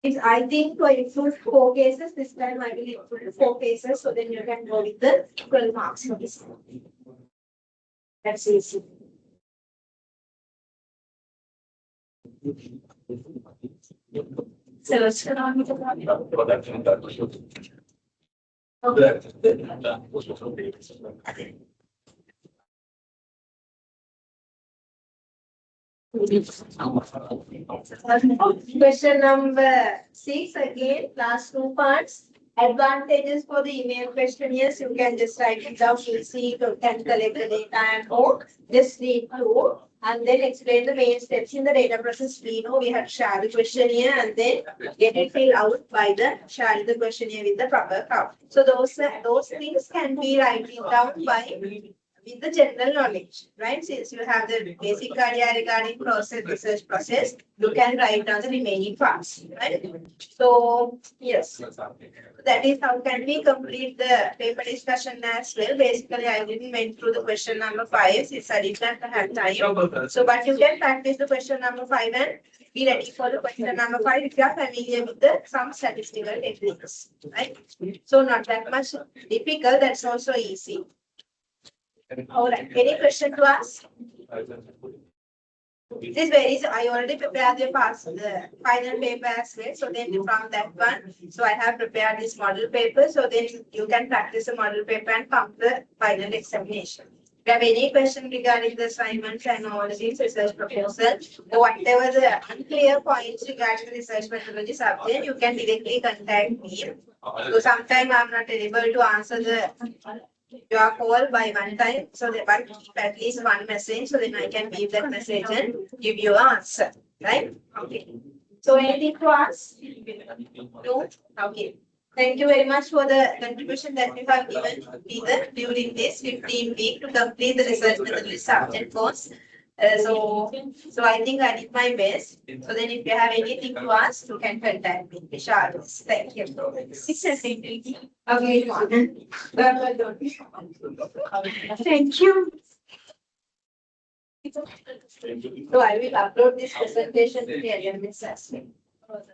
It's, I think to include 4 cases, this time I will include 4 cases, so then you can go with the 12 marks for this one. That's easy. So let's get on with the question number 6 again, last 2 parts. Advantages for the email questionnaires, you can just write it down, you'll see, you can collect the data and all. Just read through and then explain the main steps in the data process. We know we have shared the questionnaire and then get it filled out by the sharing the questionnaire with the proper crowd. So those things can be written down by with the general knowledge, right? Since you have the basic idea regarding research process, you can write down the remaining parts, right? So yes, that is how can we complete the paper discussion as well. Basically, I didn't went through the question number 5 since I did not have time. So, but you can practice the question number 5 and be ready for the question number 5 if you are familiar with the some statistical techniques, right? So not that much difficult. That's also easy. All right. Any question to ask? This varies. I already prepared the final paper as well. So then from that one, so I have prepared this model paper. So then you can practice the model paper and come to the final examination. If you have any question regarding the assignments and all these research proposal, or whatever the unclear points regarding the research methodologies are there, you can directly contact me. So sometimes I'm not able to answer your call by one time, so that I keep at least one message, so then I can give that message and give you an answer, right? Okay. So anything to ask? No? Okay. Thank you very much for the contribution that you have given either during this 15 week to complete the research methodology subject course. So I think I did my best. So then if you have anything to ask, you can contact me. Vishal. Thank you. Okay. Thank you. So I will upload this presentation to the LMS as well.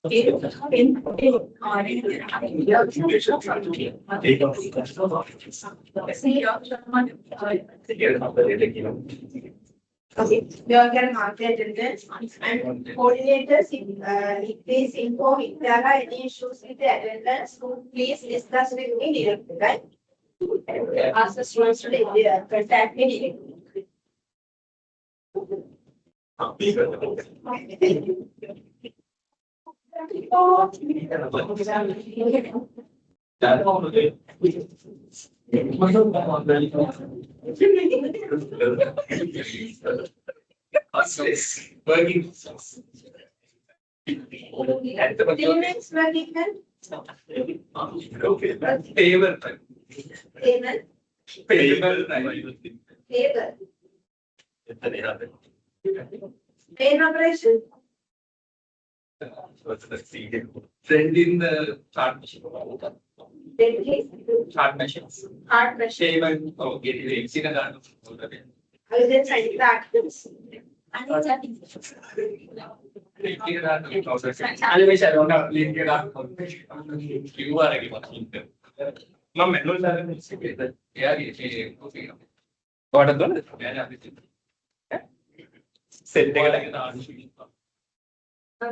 Okay, we all can mark the attendance and coordinators, if please inform if there are any issues with the attendance, so please discuss with me directly, right? Ask the students to contact me directly. Working. Teammates working then? Okay. Table. Table. Table. Main operation. what's the secret? Trend in the chart machine. Deadly, Chart machines. hard pressure. Shame and get it exceeded. I will then send the articles. Animation, I don't have linked up. You are again. No, manual are secret. Yeah, what are those? Set